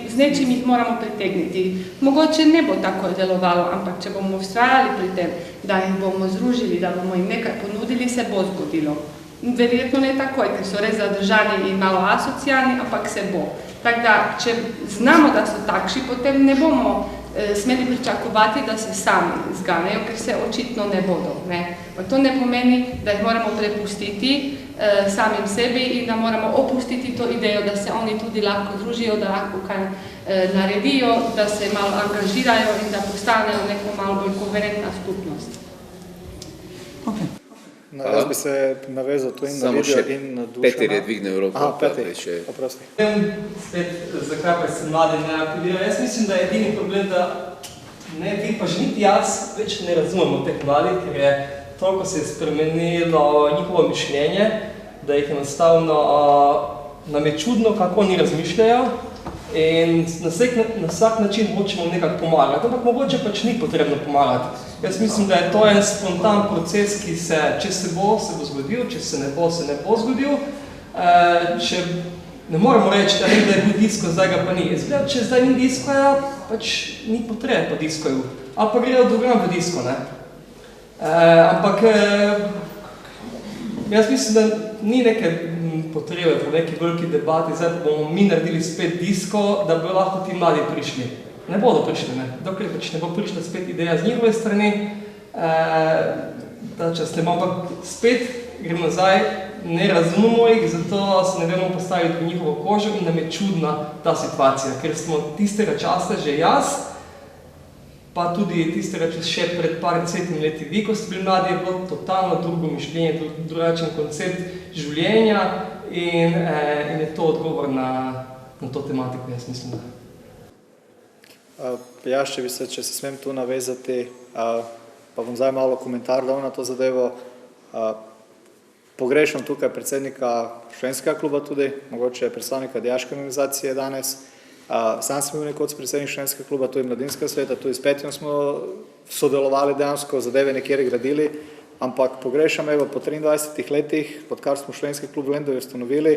z nečim jih moramo pritegniti. Mogoče ne bo tako delovalo, ampak če bomo vztrajali pri tem, da jih bomo združili, da bomo jim nekaj ponudili, se bo zgodilo. Verjetno ne takoj, ker so res zadržani in malo asocialni, ampak se bo. Tako da, če znamo, da so takšni, potem ne bomo smeli pričakovati, da se sami zganejo, ker se očitno ne bodo. To ne pomeni, da jih moramo prepustiti samim sebi in da moramo opustiti to idejo, da se oni tudi lahko združijo, da lahko kaj naredijo, da se malo angažirajo in da postanejo neko malo bolj koherentna skupnost. Jaz bi se navezal tu in na Lidijo in na Dušana. Peter je dvignil roko. Aha, Peter, oprosti. Spet, zakaj pa se mladi ne aktivirajo? Jaz mislim, da je edini problem, da ne vi pa že niti jaz več ne razumemo teh mladih, ker je toliko se je spremenilo njihovo mišljenje, da jih enostavno nam je čudno, kako oni razmišljajo in na vsak način hočemo nekako pomagati, ampak mogoče pač ni potrebno pomagati. Jaz mislim, da je to en spontan proces, ki se, če se bo zgodil, če se ne bo zgodil. Če ne moramo reči, da je bil disko, zdaj ga pa ni. Izgleda, če zdaj ni diskoja, pač ni potrebe po diskoju. Ali pa grejo drugam v disko, ne? Ampak jaz mislim, da ni neke potrebe po neki veliki debati, zdaj pa bomo mi naredili spet disko, da bi lahko ti mladi prišli. Ne bodo prišli, ne. Dokler pač ne bo prišla spet ideja z njihove strani, da čas ne bo, ampak spet gremo nazaj, ne razumemo jih, zato se ne vemo postaviti v njihovo kožo in nam je čudna ta situacija, ker smo tistega časa že jaz, pa tudi tistega časa še pred par desetimi leti vi, ko ste bili mladi, je bilo totalno drugo mišljenje, drugačen koncept življenja in je to odgovor na to tematiko, jaz mislim. Jaz, če se smem tu navezati, pa bom zdaj malo komentar dal na to zadevo. Pogrešam tukaj predsednika študentskega kluba tudi, mogoče predstavnika dijaške organizacije danes. Sam sem bil nekoč predsednik študentskega kluba, tudi mladinskega sveta, tudi s Petjem smo sodelovali dejansko, zadeve nekjer gradili, ampak pogrešam evo po 23 letih, odkar smo študentski klub v Lendavi ustanovili,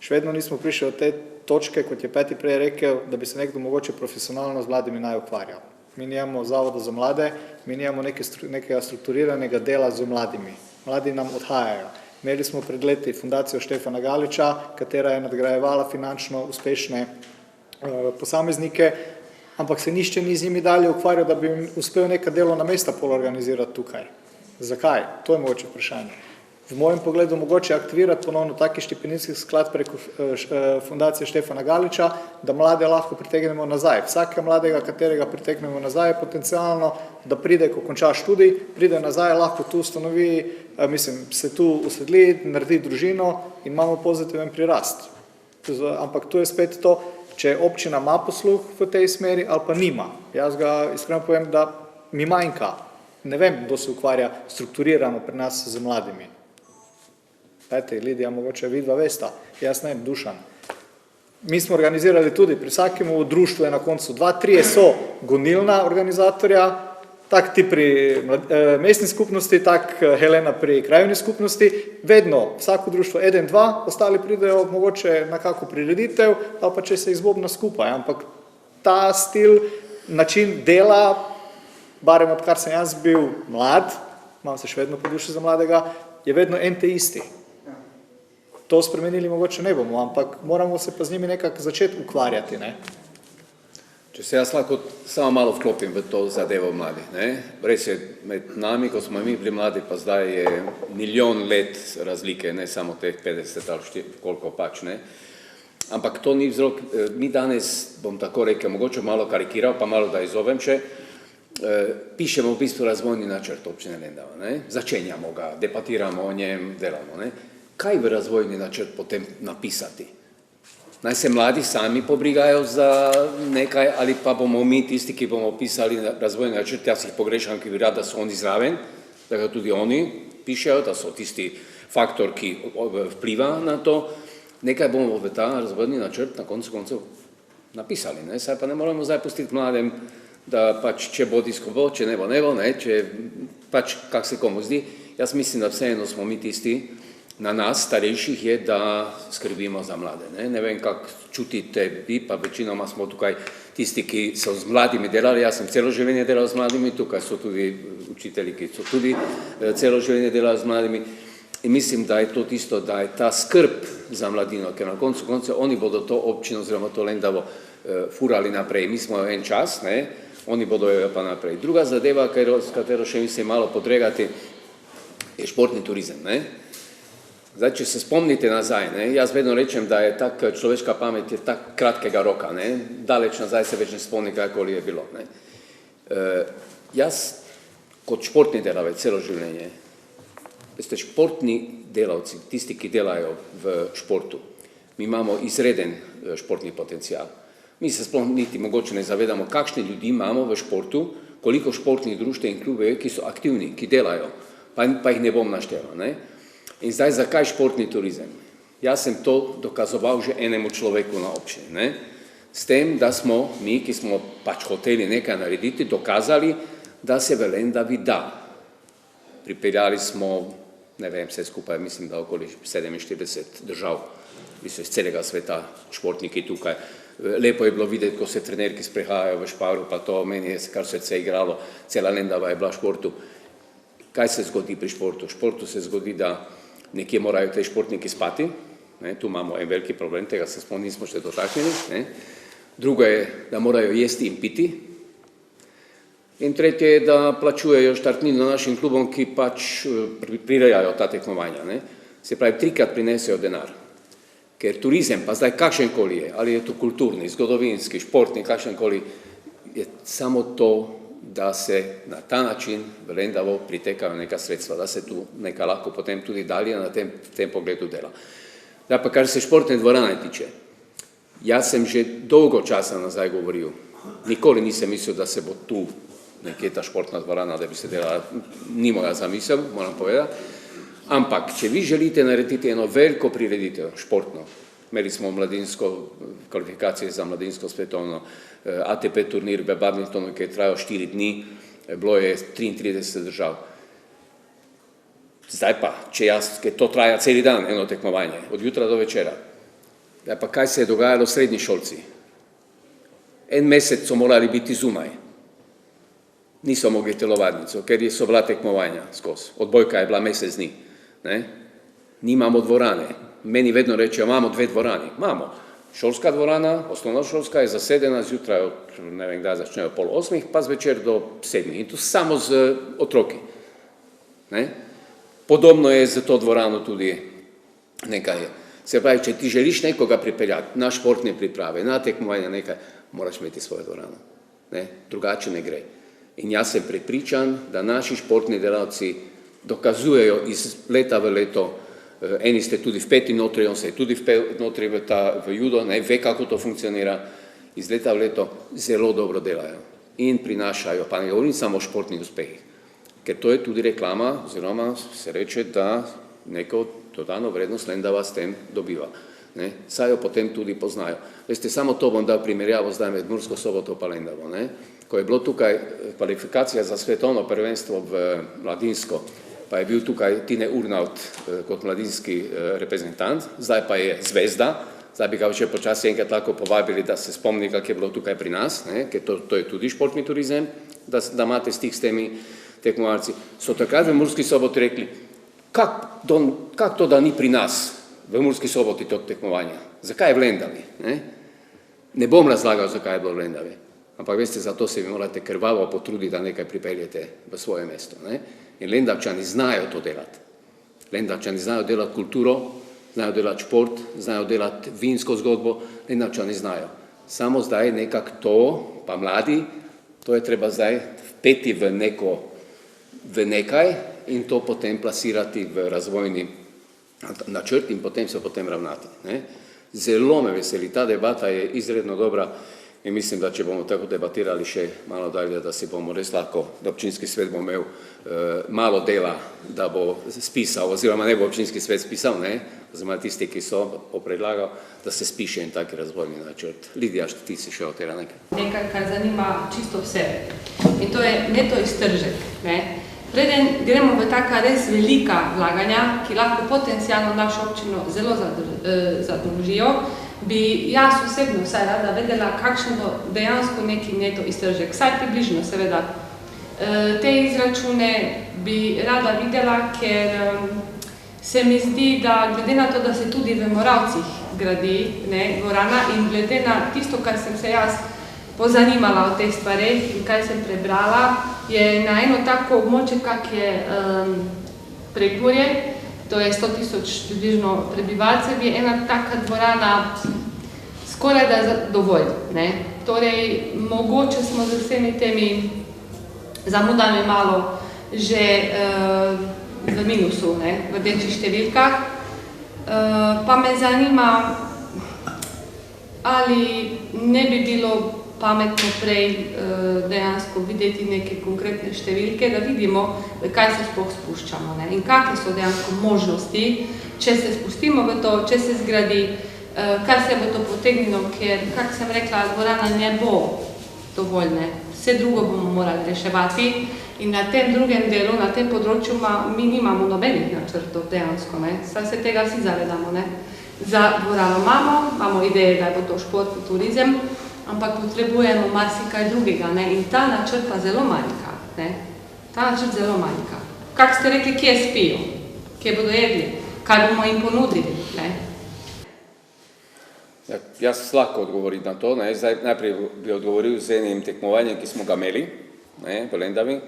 še vedno nismo prišli od te točke, kot je Peti prej rekel, da bi se nekdo mogoče profesionalno z mladimi naj ukvarjal. Mi nijamo zavoda za mlade, mi nijamo nekega strukturiranega dela z mladimi. Mladi nam odhajajo. Imeli smo pred leti fundacijo Štefana Galiča, katera je nadgrajevala finančno uspešne posameznike, ampak se nišče ni z njimi dalje ukvarjal, da bi jim uspel neka delovna mesta pol organizirati tukaj. Zakaj? To je mogoče vprašanje. V mojem pogledu mogoče aktivirati ponovno taki štipendijski sklad preko fundacije Štefana Galiča, da mlade lahko pritegnemo nazaj. Vsakega mladega, katerega pritegnemo nazaj, je potencialno, da pride, ko konča študij, pride nazaj, lahko tu ustanovi, se tu usedli, naredi družino in imamo pozitiven prirast. Ampak tu je spet to, če občina ima posluh v tej smeri ali pa nima. Jaz ga iskreno povem, da mi manjka. Ne vem, kdo se ukvarja strukturirano pri nas z mladimi. Dajte, Lidija, mogoče vidva vesta, jaz ne vem, Dušan. Mi smo organizirali tudi, pri vsakemu društvu je na koncu 2-3 so gonilna organizatorja, tak ti pri mestni skupnosti, tak Helena pri krajevni skupnosti, vedno, vsako društvo 1-2, ostali pridejo mogoče na kako prireditev, ali pa če se izbobna skupaj, ampak ta stil, način dela, barem odkar sem jaz bil mlad, imam se še vedno po duši za mladega, je vedno en te isti. To spremenili mogoče ne bomo, ampak moramo se pa z njimi nekako začeti ukvarjati. Če se jaz lahko samo malo vklopim v to zadevo mladih. Ne? Res je, med nami, ko smo mi bili mladi, pa zdaj je milijon let razlike, ne samo teh 50 ali koliko pač. Ne? Ampak to ni vzrok, mi danes, bom tako rekel, mogoče malo karikiral, pa malo da izovem še, pišemo v bistvu razvojni načrt občine Lendava. Ne? Začenjamo ga, debatiramo o njem, delamo. Ne? Kaj v razvojni načrt potem napisati? Naj se mladi sami pobrigajo za nekaj, ali pa bomo mi tisti, ki bomo pisali razvojni načrt, jaz jih pogrešam, ki bi rad, da so oni zraven, da ga tudi oni pišejo, da so tisti faktor, ki vpliva na to. Nekaj bomo v ta razvojni načrt na koncu koncev napisali. Ne? Saj pa ne moramo zdaj pustiti mladem, da pač če bo disko bo, če ne bo, ne, če pač kak se komu zdi. Jaz mislim, da vseeno smo mi tisti, na nas, starejših, je, da skrbimo za mlade. Ne vem, kako čutite vi, pa večinoma smo tukaj tisti, ki so z mladimi delali. Jaz sem celo življenje delal z mladimi, tukaj so tudi učitelji, ki so tudi celo življenje delali z mladimi. In mislim, da je to tisto, da je ta skrb za mladino, ker na koncu oni bodo to občino oziroma to Lendavo furali naprej. Mi smo en čas, ne, oni bodo jo pa naprej. Druga zadeva, s katero še mislim malo podregati, je športni turizem. Ne. Zdaj, če se spomnite nazaj, ne, jaz vedno rečem, da je tak človeška pamet je tak kratkega roka, ne, daleč nazaj se več ne spomni, kakoli je bilo. Ne. Jaz kot športni delavec celo življenje, veste, športni delavci, tisti, ki delajo v športu, mi imamo izreden športni potencial. Mi se sploh niti mogoče ne zavedamo, kakšne ljudi imamo v športu, koliko športnih društev in klubov je, ki so aktivni, ki delajo, pa jih ne bom našteval. Ne. In zdaj, zakaj športni turizem? Jaz sem to dokazoval že enemu človeku na občini. Ne? S tem, da smo mi, ki smo pač hoteli nekaj narediti, dokazali, da se v Lendavi da. Pripeljali smo, ne vem, vse skupaj, mislim, da okoli 47 držav, iz celega sveta, športniki tukaj. Lepo je bilo videti, ko se trenerki sprehajajo v Šparu, pa to meni je kar srce igralo, cela Lendava je bila v športu. Kaj se zgodi pri športu? V športu se zgodi, da nekje morajo te športniki spati, ne, tu imamo en veliki problem, tega se nismo še dotaknili. Ne. Drugo je, da morajo jesti in piti. In tretje je, da plačujejo štartnino našim klubom, ki pač prirejajo ta tekmovanja. Ne. Se pravi, 3-krat prinesejo denar. Ker turizem, pa zdaj kakšenkoli je, ali je to kulturni, zgodovinski, športni, kakšenkoli, je samo to, da se na ta način v Lendavo pritekajo neka sredstva, da se tu nekaj lahko potem tudi dalje na tem pogledu dela. Da pa kar se športne dvorane tiče, jaz sem že dolgo časa nazaj govoril, nikoli nisem mislil, da se bo tu nekje ta športna dvorana, da bi se delala, ni moja zamisel, moram povedati, ampak če vi želite narediti eno veliko prireditev športno, imeli smo mladinsko kvalifikacije za mladinsko svetovno ATP turnir v badmintonu, ki je trajal 4 dni, bilo je 33 držav. Zdaj pa, ker to traja celi dan, eno tekmovanje, od jutra do večera. Zdaj pa, kaj se je dogajalo v srednji šolci? En mesec so morali biti zunaj. Niso mogli telovadnico, ker so bila tekmovanja skozi. Odbojka je bila mesec dni. Nimamo dvorane. Meni vedno rečejo, imamo 2 dvorani. Imamo. Šolska dvorana, osnovna šolska je zasedena zjutraj od, ne vem, kdaj začnejo 7:30, pa zvečer do 7. In tu samo z otroki. Ne? Podobno je z to dvorano tudi nekaj. Se pravi, če ti želiš nekoga pripeljati na športne priprave, na tekmovanje nekaj, moraš imeti svojo dvorano. Ne? Drugače ne gre. In jaz sem prepričan, da naši športni delavci dokazujejo iz leta v leto. Eni ste tudi vpeti notri, on se je tudi vpet notri v judo, ne ve, kako to funkcionira, iz leta v leto zelo dobro delajo in prinašajo, pa ne govorim samo o športnih uspehih, ker to je tudi reklama, oziroma se reče, da neko dodano vrednost Lendava s tem dobiva. Saj jo potem tudi poznajo. Veste, samo to bom dal primerjavo zdaj med Mursko Soboto pa Lendavo. Ko je bilo tukaj kvalifikacija za svetovno prvenstvo v mladinsko, pa je bil tukaj Tine Urnaut kot mladinski reprezentant, zdaj pa je zvezda, zdaj bi ga še počasi enkrat lahko povabili, da se spomni, kak je bilo tukaj pri nas, ker to je tudi športni turizem, da imate stik s temi tekmovalci. So takrat v Murski Soboti rekli, kak to, da ni pri nas v Murski Soboti to tekmovanja? Zakaj je v Lendavi? Ne bom razlagal, zakaj je bilo v Lendavi. Ampak veste, zato se vi morate krvavo potruditi, da nekaj pripeljete v svoje mesto. Ne? In Lendavčani znajo to delati. Lendavčani znajo delati kulturo, znajo delati šport, znajo delati vinsko zgodbo, Lendavčani znajo. Samo zdaj nekako to, pa mladi, to je treba zdaj vpeti v nekaj in to potem plasirati v razvojni načrt in potem se potem ravnati. Ne? Zelo me veseli, ta debata je izredno dobra in mislim, da če bomo tako debatirali še malo dalje, da si bomo res lahko, da občinski svet bo imel malo dela, da bo spisal, oziroma ne bo občinski svet spisal, ne, oziroma tisti, ki so predlagal, da se spiše in taki razvojni načrt. Lidija, ti si še hotela nekaj. Nekaj, kar zanima čisto vse. In to je neto iztržek. Ne. Preden gremo v taka res velika vlaganja, ki lahko potencijalno našo občino zelo zadolžijo, bi jaz osebno vsaj rada vedela, kakšen bo dejansko neki neto iztržek. Vsaj približno, seveda. Te izračune bi rada videla, ker se mi zdi, da glede na to, da se tudi v Moravcih gradi dvorana in glede na tisto, kar sem se jaz pozanimala o teh stvareh in kaj sem prebrala, je na eno tako območje, kak je Prekmurje, to je 100 000 približno prebivalcev, je ena taka dvorana skoraj da dovolj. Ne? Torej, mogoče smo z vsemi temi zamudami malo že v minusu, ne? V rdečih številkah. Pa me zanima, ali ne bi bilo pametno prej dejansko videti neke konkretne številke, da vidimo, kaj se sploh spuščamo, ne? In kakve so dejansko možnosti, če se spustimo v to, če se zgradi, kar se bo to potegnilo, ker, kak sem rekla, dvorana ne bo dovoljne. Vse drugo bomo morali reševati in na tem drugem delu, na tem področju mi nimamo nobenih načrtov dejansko, ne? Saj se tega vsi zavedamo, ne? Za dvorano imamo ideje, da bo to šport, turizem, ampak potrebujemo marsikaj drugega, ne? In ta načrt pa zelo manjka, ne? Ta načrt zelo manjka. Kak ste rekli, kje spijo, kje bodo jedli, kaj bomo jim ponudili, ne? Ja, jaz lahko odgovorim na to, ne? Zdaj najprej bi odgovoril z enim tekmovanjem, ki smo ga imeli, ne? V Lendavi.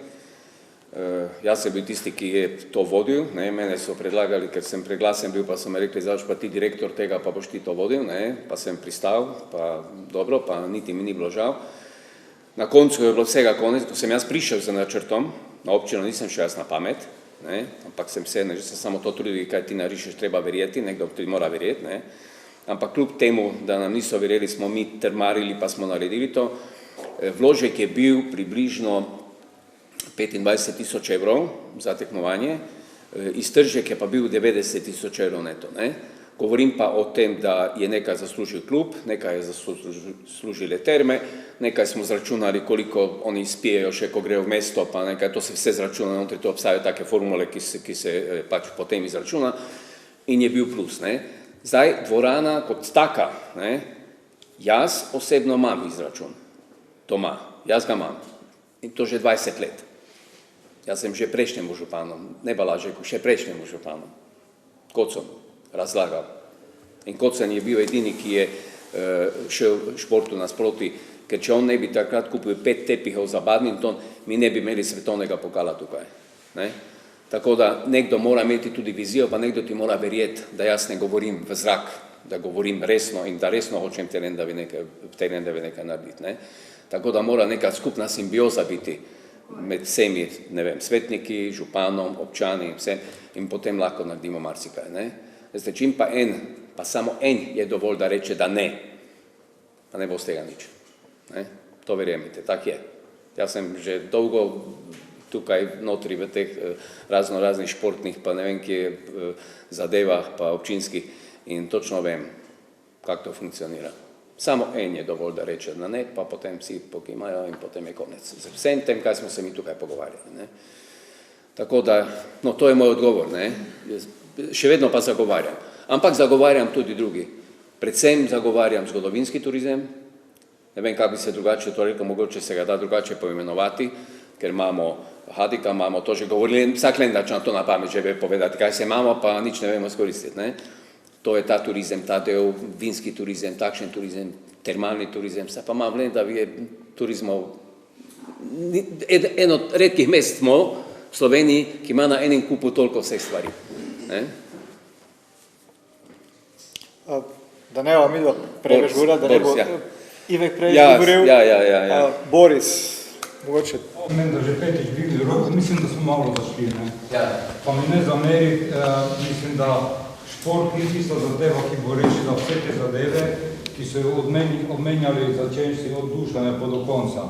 Jaz sem bil tisti, ki je to vodil, ne? Mene so predlagali, ker sem preglasen bil, pa so me rekli, zdaj pa ti direktor tega, pa boš ti to vodil, ne? Pa sem pristal, pa dobro, pa niti mi ni bilo žal. Na koncu je bilo vsega konec, ko sem jaz prišel z načrtom, na občino nisem šel jaz na pamet, ne? Ampak sem se samo to trudil, kaj ti narišeš, treba verjeti, nekdo ti mora verjeti, ne? Ampak kljub temu, da nam niso verjeli, smo mi trmarili, pa smo naredili to. Vložek je bil približno 25 000 evrov za tekmovanje, iztržek je pa bil 90 000 evrov neto. Ne? Govorim pa o tem, da je nekaj zaslužil klub, nekaj je zaslužile terme, nekaj smo zračunali, koliko oni spijejo še, ko grejo v mesto, pa nekaj, to se vse zračuna, notri to obstajajo take formule, ki se pač potem izračuna in je bil plus. Ne? Zdaj, dvorana kot taka, ne? Jaz osebno imam izračun, to ima, jaz ga imam in to že 20 let. Jaz sem že prejšnjemu županom, ne Balažeku, še prejšnjemu županom, Kocom, razlagal. In Kocen je bil edini, ki je šel športu nasproti, ker če on ne bi takrat kupil 5 tepihov za badminton, mi ne bi imeli svetovnega pokala tukaj. Ne? Tako da nekdo mora imeti tudi vizijo, pa nekdo ti mora verjeti, da jaz ne govorim v zrak, da govorim resno in da resno hočem v tej Lendavi nekaj narediti. Ne? Tako da mora neka skupna simbioza biti med vsemi, ne vem, svetniki, županom, občani in vse in potem lahko naredimo marsikaj. Ne? Zdaj, čim pa samo en je dovolj, da reče, da ne, pa ne bo z tega nič. Ne? To verjemite, tak je. Jaz sem že dolgo tukaj notri v teh raznih športnih, pa ne vem, kje zadevah, pa občinskih in točno vem, kako to funkcionira. Samo en je dovolj, da reče na ne, pa potem vsi pokimajo in potem je konec. Z vsem tem, kaj smo se mi tukaj pogovarjali. Ne? Tako da, no, to je moj odgovor, ne? Še vedno pa zagovarjam. Ampak zagovarjam tudi drugi. Predvsem zagovarjam zgodovinski turizem. Ne vem, kako bi se drugače to rekel, mogoče se ga da drugače poimenovati, ker imamo Hadika, imamo to že govorili, vsak Lendačan to na pamet že ve povedati, kaj se imamo, pa nič ne vemo skoristiti. Ne? To je ta turizem, ta del, vinski turizem, takšen turizem, termalni turizem, pa imam v Lendavi turizmov, eno od redkih mest smo v Sloveniji, ki ima na enem kupu toliko vseh stvari. Ne? Da ne vam midva preveč gura, da ne bo Ivek prej govoril. Ja. Boris, mogoče. Meni, da že petič dvigli roko, mislim, da smo malo zašli. Pa mi ne zameri, mislim, da šport ni tista zadeva, ki bo rešila vse te zadeve, ki so jo omenjali začenši od Dušana pa do konca.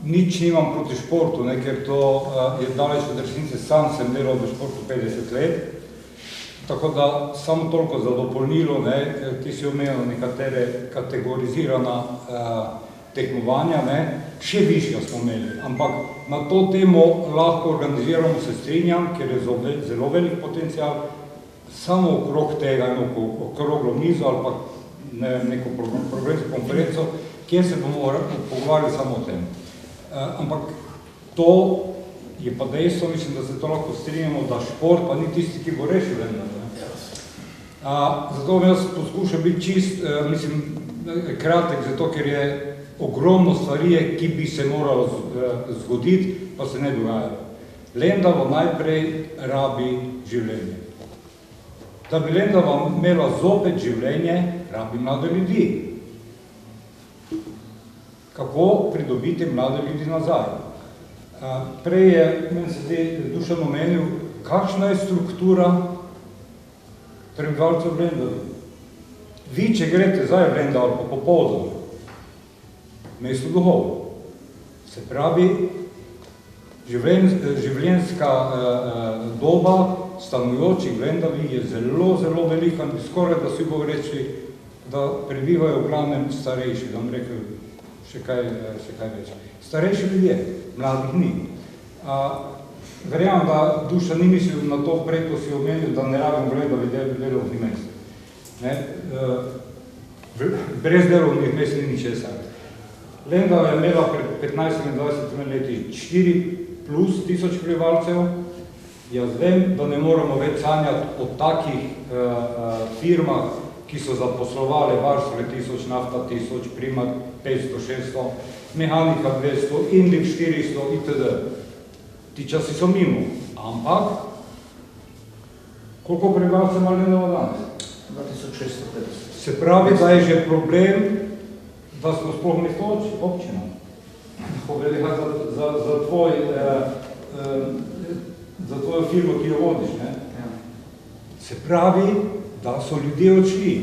Nič nimam proti športu, ker to je daleč od resnice, sam sem delal v športu 50 let. Tako da samo toliko za dopolnilo, ti si omenil nekatere kategorizirana tekmovanja, še višja smo imeli, ampak na to temo lahko organiziramo, se strinjam, ker je zelo velik potencial, samo okrog tega, okroglo mizo ali pa neko programsko konferenco, kjer se bomo pogovarjali samo o tem. Ampak to je pa dejstvo, mislim, da se to lahko strinjamo, da šport pa ni tisti, ki bo rešil vendar. Zato bom jaz poskušal biti čist, kratek, zato ker je ogromno stvari, ki bi se moralo zgoditi, pa se ne dogajajo. Lendava najprej rabi življenje. Da bi Lendava imela zopet življenje, rabi mlade ljudi. Kako pridobiti mlade ljudi nazaj? Prej je, meni se zdi, Dušan omenil, kakšna je struktura prebivalcev v Lendavi. Vi, če greste zdaj v Lendav ali pa popoldan, mesto duhov, se pravi, življenjska doba stanujočih v Lendavi je zelo, zelo velika, skoraj da si bo reči, da prebivajo v glavnem starejši, da bom rekel še kaj več. Starejši ljudje, mladih ni. Verjamem, da Duša ni mislil na to, prej ko si omenil, da ne rabim v Lendavi delovnih mest. Brez delovnih mest ni ničesar. Lendava je imela pred 15-20 leti 4+ prebivalcev. Jaz vem, da ne moramo več sanjati o takih firmah, ki so zaposlovali Varsovje 1000, Nafta 1000, Primat 500-600, Mehanika 200, Indik 400 itd. Ti časi so mimo, ampak koliko prebivalcev ima Lendava danes? 2650. Se pravi, da je že problem, da smo sploh mesto občina. Za tvojo firmo, ki jo vodiš. Se pravi, da so ljudje odšli.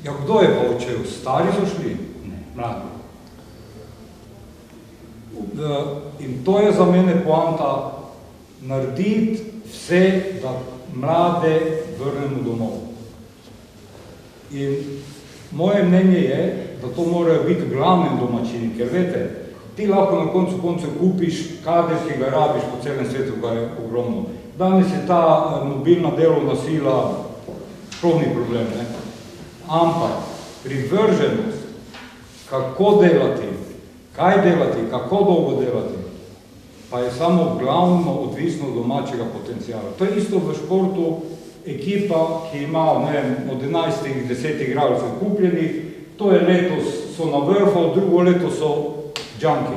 Ja, kdo je pa odšel? Stari so šli? Ne, mladi. In to je za mene poanta, narediti vse, da mlade vrnemo domov. In moje mnenje je, da to morajo biti glavni domačini, ker vete, ti lahko na koncu kupiš kader, ki ga rabiš po celem svetu, ga je ogromno. Danes je ta mobilna delovna sila sploh ni problem, ampak privrženost, kako delati, kaj delati, kako dolgo delati, pa je samo glavno odvisno od domačega potencijala. To je isto v športu, ekipa, ki ima od 11-10 igralcev kupljenih, to je letos so na vrhu, drugo leto so džanki.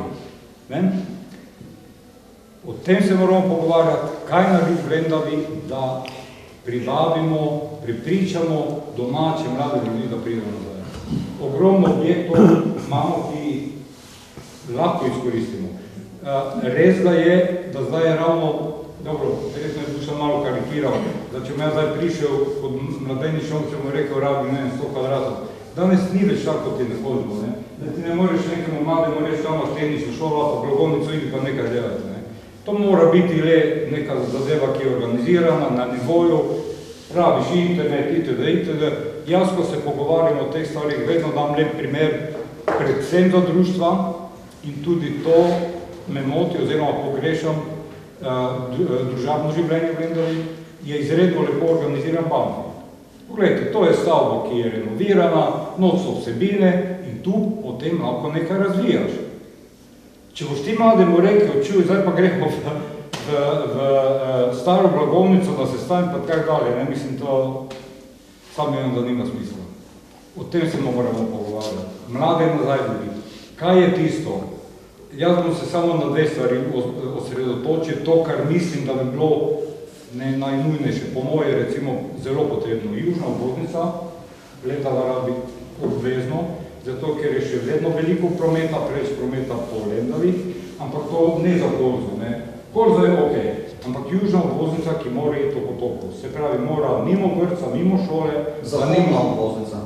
O tem se moramo pogovarjati, kaj narediti v Lendavi, da privabimo, prepričamo domače mlade ljudi, da pridemo nazaj. Ogromno objektov imamo, ki lahko izkoristimo. Res da je, da zdaj je ravno, dobro, resno je Dušan malo karikiral, da če me zdaj prišel kot mladeni šom, če mu rekel, rabi 100 kvadratov. Danes ni več tako, kot ti ne hodimo. Da ti ne moreš nekemu mlademu reči, tam imaš tenično šolo, pa blagovnico in pa nekaj delati. To mora biti le neka zadeva, ki je organizirana na nivoju, rabiš internet, itd. Jaz, ko se pogovarjamo o teh stvarih, vedno dam lep primer, predvsem za društva in tudi to me moti oziroma pogrešam družabno življenje v Lendavi, je izredno lepo organiziran bank. Poglejte, to je stavba, ki je renovirana, noč so vsebine in tu potem lahko nekaj razvijaš. Če boš ti mlademu rekel, čuj, zdaj pa gremo v staro blagovnico, da se stavim pa kaj dalje, mislim, to sam vem, da nima smisla. O tem se moramo pogovarjati. Mlade nazaj dobiti. Kaj je tisto? Jaz bom se samo na dve stvari osredotočil, to, kar mislim, da bi bilo najnujnejše, po moje recimo zelo potrebno. Južna obvoznica, letala rabi obvezno, zato ker je še vedno veliko prometa, preveč prometa po Lendavi, ampak to ne za Korzo, ne. Korzo je ok, ampak južna obvoznica, ki mora iti po potoku, se pravi, mora mimo vrtca, mimo šole. Zahodna obvoznica.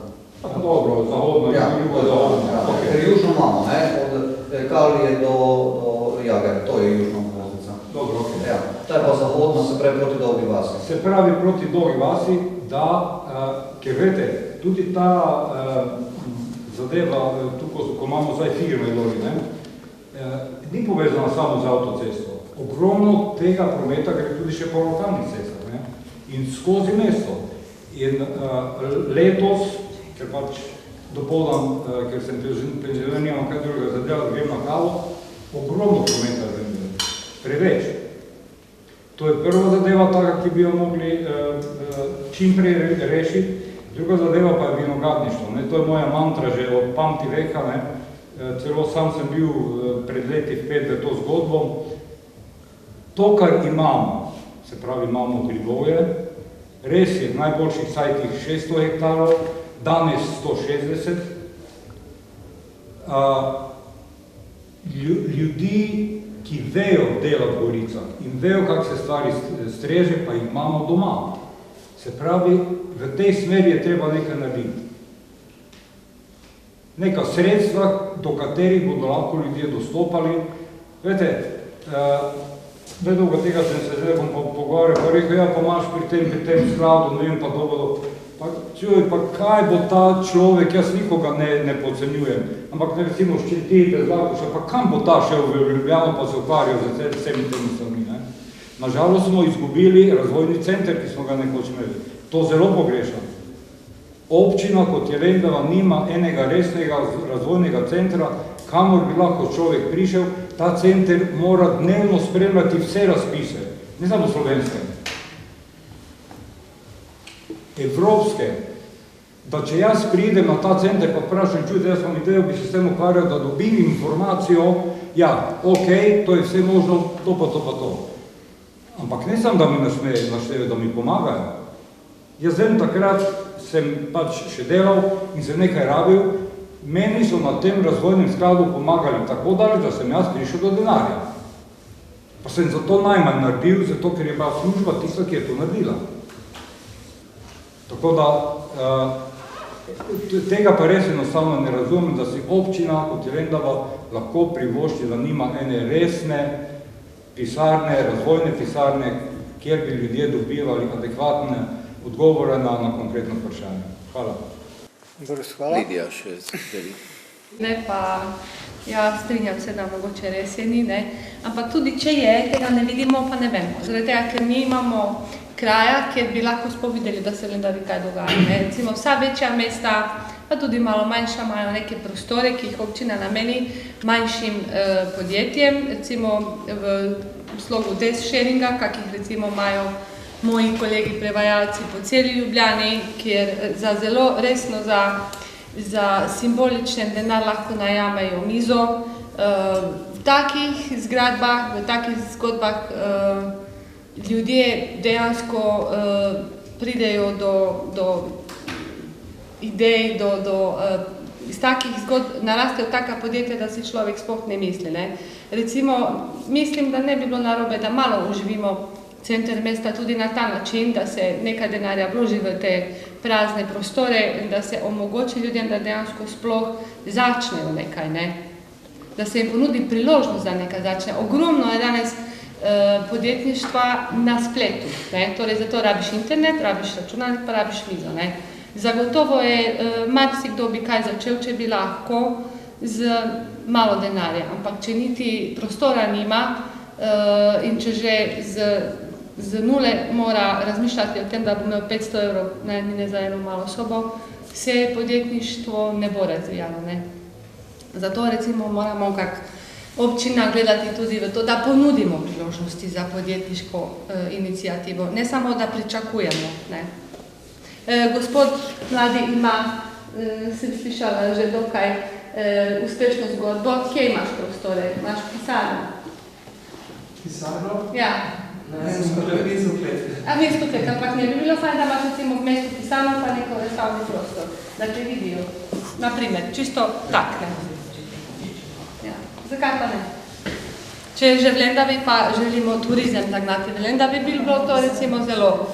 Dobro, zahodna, jugozahodna. Ker južno imamo, ne, od Kavlije do Jagere, to je južna obvoznica. Dobro, ok. Ja, ta je pa zahodna, se pravi proti Dolgi vasi. Se pravi proti Dolgi vasi, da, ker vete, tudi ta zadeva, tukaj, ko imamo zdaj firme doli, ne, ni povezana samo z avtocesto. Ogromno tega prometa gre tudi še po lokalnih cestah, ne, in skozi mesto. In letos, ker pač dopoldan, ker sem penzioner, nimam kaj drugega zadeva, grem na kavo, ogromno prometa grem, preveč. To je prva zadeva taka, ki bi jo mogli čim prej rešiti, druga zadeva pa je vinogradništvo, ne, to je moja mantra že od pamti veka, ne, celo sam sem bil pred leti vpet v to zgodbo. To, kar imamo, se pravi, imamo hribovje, res je v najboljših sajtih 600 hektarov, danes 160. Ljudi, ki vejo delati v goricah in vejo, kako se stvari streže, pa jih imamo doma. Se pravi, v tej smeri je treba nekaj narediti. Neka sredstva, do katerih bodo lahko ljudje dostopali. Vete, dolgo tega sem se zdaj pogovarjal, pa rekel, ja, pa imaš pri tem skladu, ne vem pa dobro, pa čuj, pa kaj bo ta človek, jaz nikoga ne podcenjujem, ampak recimo Ščetite, Zlakoša, pa kam bo ta šel v Ljubljano, pa se ukvarjal z vsemi temi stvarmi, ne? Nažalost smo izgubili razvojni center, ki smo ga nekoč imeli. To zelo pogrešam. Občina kot je Lendava nima enega resnega razvojnega centra, kamor bi lahko človek prišel, ta center mora dnevno spremljati vse razpise, ne samo slovenske, evropske, da če jaz pridem na ta center pa vprašam, čujte, jaz vam idejo, bi se s tem ukvarjal, da dobim informacijo, ja, ok, to je vse možno, to pa to pa to. Ampak ne samo, da mi našteve, da mi pomagajo. Jaz vem, takrat sem pač še delal in sem nekaj rabil, meni so na tem razvojnem skladu pomagali tako daleč, da sem jaz prišel do denarja. Pa sem zato najmanj naredil, zato ker je bila služba tista, ki je to naredila. Tako da, tega pa res enostavno ne razumem, da si občina kot je Lendava lahko privošči, da nima ene resne pisarne, razvojne pisarne, kjer bi ljudje dobivali adekvatne odgovore na konkretno vprašanje. Hvala. Hvala. Lidija še zdeli. Ne, pa ja, strinjam se, da mogoče res je ni, ne. Ampak tudi če je, tega ne vidimo, pa ne vemo. Zaradi tega, ker mi imamo kraja, kjer bi lahko spovideli, da se v Lendavi kaj dogaja. Ne. Recimo vsa večja mesta, pa tudi malo manjša, imajo neke prostore, ki jih občina nameni manjšim podjetjem, recimo v slogu desk sharinga, kakih recimo imajo moji kolegi prevajalci po celi Ljubljani, kjer za zelo resno za simboličen denar lahko najamejo mizo. V takih zgradbah, v takih zgodbah ljudje dejansko pridejo do idej, iz takih zgodb narastejo taka podjetja, da si človek sploh ne misli. Recimo, mislim, da ne bi bilo narobe, da malo uživimo center mesta tudi na ta način, da se nekaj denarja vloži v te prazne prostore in da se omogoči ljudem, da dejansko sploh začnejo nekaj, ne? Da se jim ponudi priložnost, da nekaj začne. Ogromno je danes podjetništva na spletu, ne? Torej, zato rabiš internet, rabiš računalnik, pa rabiš mizo, ne? Zagotovo je, marsikdo bi kaj začel, če bi lahko z malo denarja, ampak če niti prostora nima in če že z nule mora razmišljati o tem, da bo imel 500 evrov najemnine za eno malo sobo, se podjetništvo ne bo razvijalo, ne. Zato recimo moramo kak občina gledati tudi v to, da ponudimo priložnosti za podjetniško inicijativo, ne samo da pričakujemo, ne. Gospod mladi ima, sem slišala že dokaj uspešno zgodbo, kje imaš prostore? Imaš pisarno? Pisarno? Ja. Mesto klet, ampak ne bi bilo fajn, da imaš recimo v mestu pisarno pa neko razstavni prostor, da te vidijo. Naprimer, čisto tak, ne. Ja. Zakaj pa ne? Če že v Lendavi pa želimo turizem zagnati v Lendavi, bi bilo to recimo zelo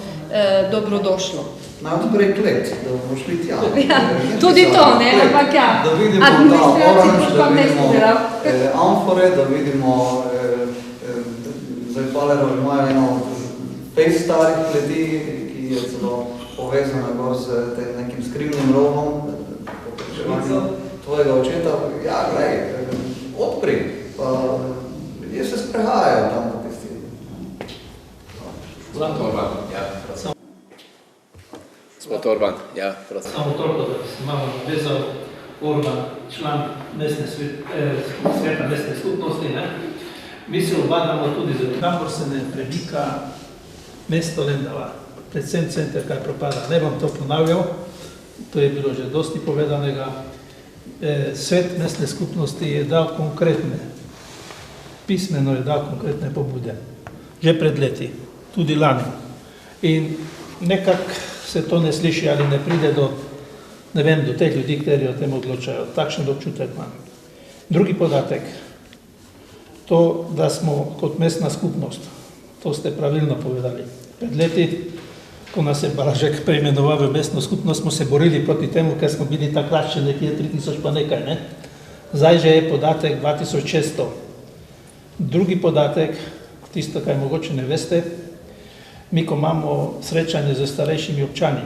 dobrodošlo. Najprej klet, da bomo šli tja. Ja, tudi to, ne, ampak ja. Da vidimo ta oranž, da vidimo amfore, da vidimo, zdaj Palerovi imajo eno pet starih kleti, ki je celo povezana z nekim skrivnim rovom, po pričevanju tvojega očeta. Ja, glej, odpri, pa ljudje se sprehajajo tam po tisti. Gospod Orban, ja, prosim. Samo toliko, da se malo navezal, Orban, član sveta mestne skupnosti, ne? Mi se obadamo tudi za kamor se ne premika mesto Lendava, predvsem center, kaj propada. Ne bom to ponavljal, to je bilo že dosti povedanega. Svet mestne skupnosti je dal konkretne, pismeno je dal konkretne pobude, že pred leti, tudi lani. In nekako se to ne sliši ali ne pride do, ne vem, do teh ljudi, kateri o tem odločajo. Takšen občutek imam. Drugi podatek, to, da smo kot mestna skupnost, to ste pravilno povedali. Pred leti, ko nas je Balažek preimenoval v mestno skupnost, smo se borili proti temu, ker smo bili takrat še nekje 3000 pa nekaj, ne? Zdaj že je podatek 2600. Drugi podatek, tisto, kaj mogoče ne veste, mi, ko imamo srečanje z starejšimi občani,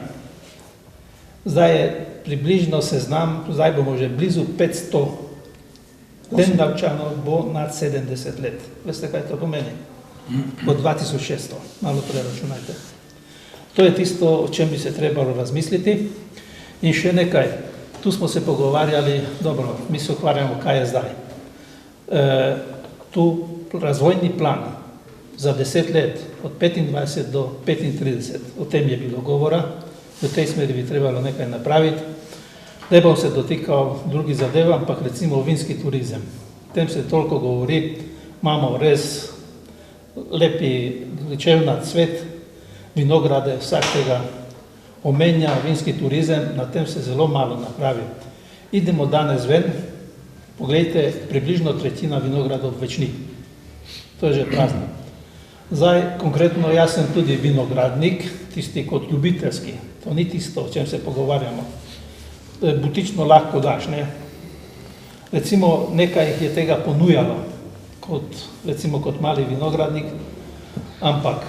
zdaj je približno seznam, zdaj bomo že blizu 500 Lendavčanov bo nad 70 let. Veste, kaj to pomeni? Od 2600, malo preračunajte. To je tisto, o čem bi se trebalo razmisliti. In še nekaj, tu smo se pogovarjali, dobro, mi se ukvarjamo, kaj je zdaj. Tu razvojni plan za 10 let, od 25 do 35, o tem je bilo govora, v tej smeri bi trebalo nekaj napraviti. Ne bom se dotikal drugih zadev, ampak recimo vinski turizem. O tem se toliko govori, imamo res lepi ličevnat cvet, vinograde, vsakega omenja vinski turizem, na tem se zelo malo napravi. Idemo danes ven, poglejte, približno tretjina vinogradov več ni. To je že prazno. Zdaj, konkretno, jaz sem tudi vinogradnik, tisti kot ljubiteljski. To ni tisto, o čem se pogovarjamo. Butično lahko daš, ne? Recimo, nekaj jih je tega ponujalo, recimo kot mali vinogradnik, ampak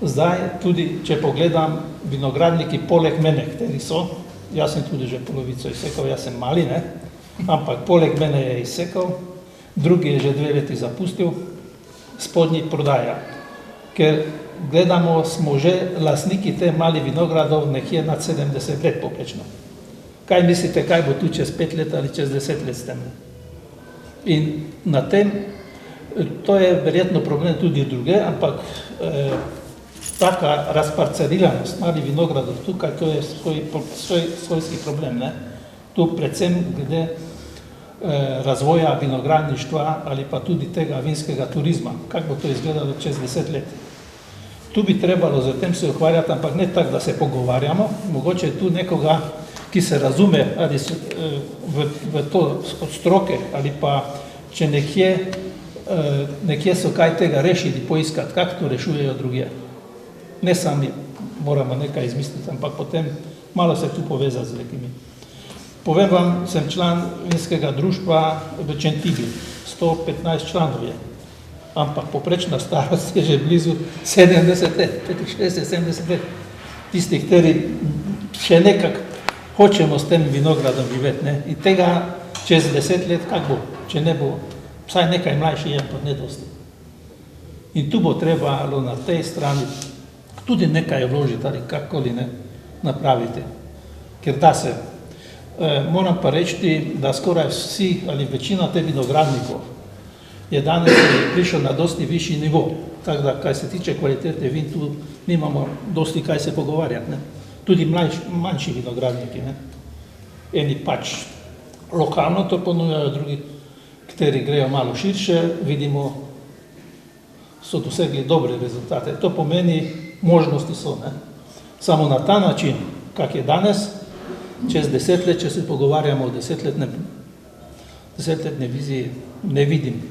zdaj tudi, če pogledam, vinogradniki poleg mene, kateri so, jaz sem tudi že polovico izsekal, jaz sem mali, ne? Ampak poleg mene je izsekal, drugi je že 2 leti zapustil, spodnji prodaja. Ker gledamo, smo že lastniki te mali vinogradov nekje nad 70 let poprečno. Kaj mislite, kaj bo tu čez 5 let ali čez 10 let s tem? In na tem, to je verjetno problem tudi druge, ampak taka razparceliranost malih vinogradov tukaj, to je svojski problem, ne? Tu predvsem glede razvoja vinogradništva ali pa tudi tega vinskega turizma. Kako bo to izgledalo čez 10 let? Tu bi trebalo z tem se ukvarjati, ampak ne tako, da se pogovarjamo, mogoče tu nekoga, ki se razume ali v to od stroke, ali pa če nekje so kaj tega rešili, poiskati, kako to rešujejo druge. Ne sami moramo nekaj izmisliti, ampak potem malo se tu povezati z nekimi. Povem vam, sem član vinskega društva v Čentibi, 115 članov je, ampak poprečna starost je že blizu 70 let, 65-70 let. Tistih, kateri še nekako hočemo s tem vinogradom živeti, ne? In tega čez 10 let, kak bo, če ne bo, vsaj nekaj mlajši je, pa ne dosti. In tu bo trebalo na tej strani tudi nekaj vložiti ali kakkoli ne napraviti, ker da se. Moram pa reči, da skoraj vsi ali večina teh vinogradnikov je danes prišel na dosti višji nivo. Tako da, kaj se tiče kvalitete vin, tu nimamo dosti kaj se pogovarjati, ne? Tudi manjši vinogradniki, ne? Eni pač lokalno to ponujajo, drugi, kateri grejo malo širše, vidimo, so dosegli dobre rezultate. To pomeni, možnosti so, ne? Samo na ta način, kak je danes, čez 10 let, če se pogovarjamo o desetletne viziji, ne vidim.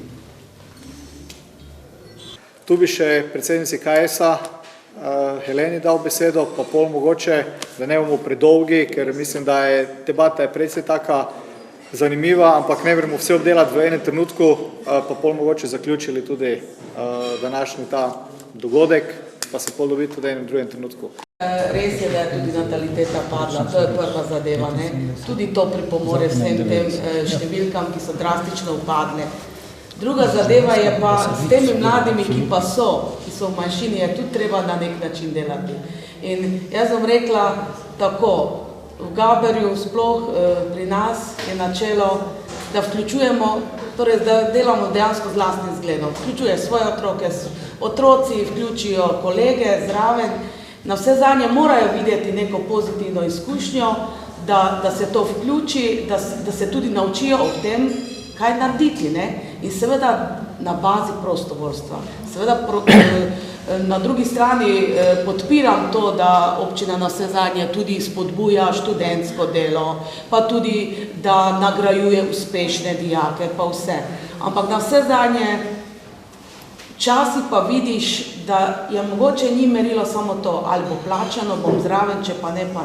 Tu bi še predsednici KS-a Heleni dal besedo, pa pol mogoče, da ne bomo predolgi, ker mislim, da je debata precej taka zanimiva, ampak ne moremo vse obdelati v enem trenutku, pa pol mogoče zaključili tudi današnji ta dogodek, pa se pol dobiti tudi v enem drugem trenutku. Res je, da je tudi nataliteta padla, to je prva zadeva, ne? Tudi to pripomore vsem tem številkam, ki so drastično upadle. Druga zadeva je pa s temi mladimi, ki pa so, ki so v manjšini, je tudi treba na nek način delati. In jaz bom rekla tako, v Gaberju sploh pri nas je načelo, da vključujemo, torej da delamo dejansko z lastnim zgledom. Vključuje svoje otroke, otroci vključijo kolege zraven, na vse zadnje morajo videti neko pozitivno izkušnjo, da se to vključi, da se tudi naučijo o tem, kaj narediti, ne? In seveda na bazi prostovoljstva. Seveda na drugi strani podpiram to, da občina na vse zadnje tudi spodbuja študentsko delo, pa tudi, da nagrajuje uspešne dijake, pa vse. Ampak na vse zadnje časi pa vidiš, da je mogoče ni merilo samo to, ali bo plačano, bom zraven, če pa ne, pa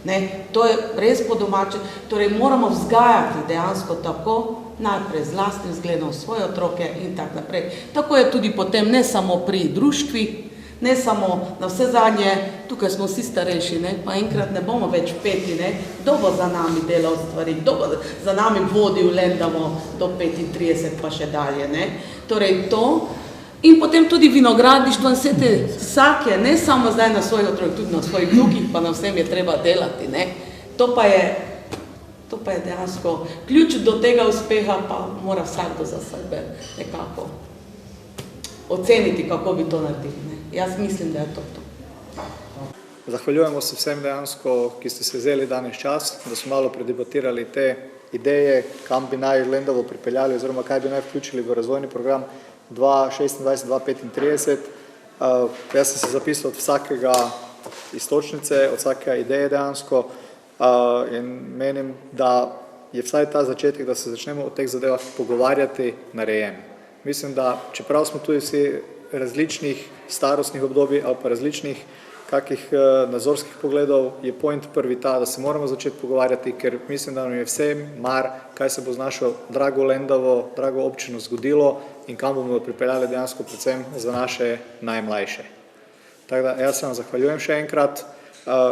ne. To je res po domače. Torej moramo vzgajati dejansko tako, najprej z lastnim zgledom svoje otroke in tak naprej. Tako je tudi potem ne samo pri društvih, ne samo na vse zadnje, tukaj smo vsi starejši, pa enkrat ne bomo več peti, kdo bo za nami delal stvari, kdo bo za nami vodil Lendavo do 35 pa še dalje. Torej to. In potem tudi vinogradništvo in vse te vsake, ne samo zdaj na svojih otrok, tudi na svojih vnukih, pa na vsem je treba delati. To pa je dejansko ključ do tega uspeha, pa mora vsakdo za sebe nekako oceniti, kako bi to naredili. Jaz mislim, da je to. Zahvaljujemo se vsem dejansko, ki ste se vzeli danes čas, da smo malo predebatirali te ideje, kam bi naj Lendavo pripeljali oziroma kaj bi naj vključili v razvojni program 2026-2035. Jaz sem se zapisal od vsakega istočnice, od vsake ideje dejansko in menim, da je vsaj ta začetek, da se začnemo o teh zadevah pogovarjati, narejen. Mislim, da čeprav smo tudi vsi različnih starostnih obdobij ali pa različnih kakih nazorskih pogledov, je point prvi ta, da se moramo začeti pogovarjati, ker mislim, da nam je vsem mar, kaj se bo z našo drago Lendavo, drago občino zgodilo in kam bomo pripeljali dejansko predvsem za naše najmlajše. Tako da jaz se vam zahvaljujem še enkrat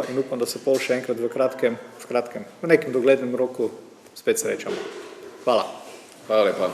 in upam, da se pol še enkrat v nekem doglednem roku spet srečamo. Hvala. Hvala lepa.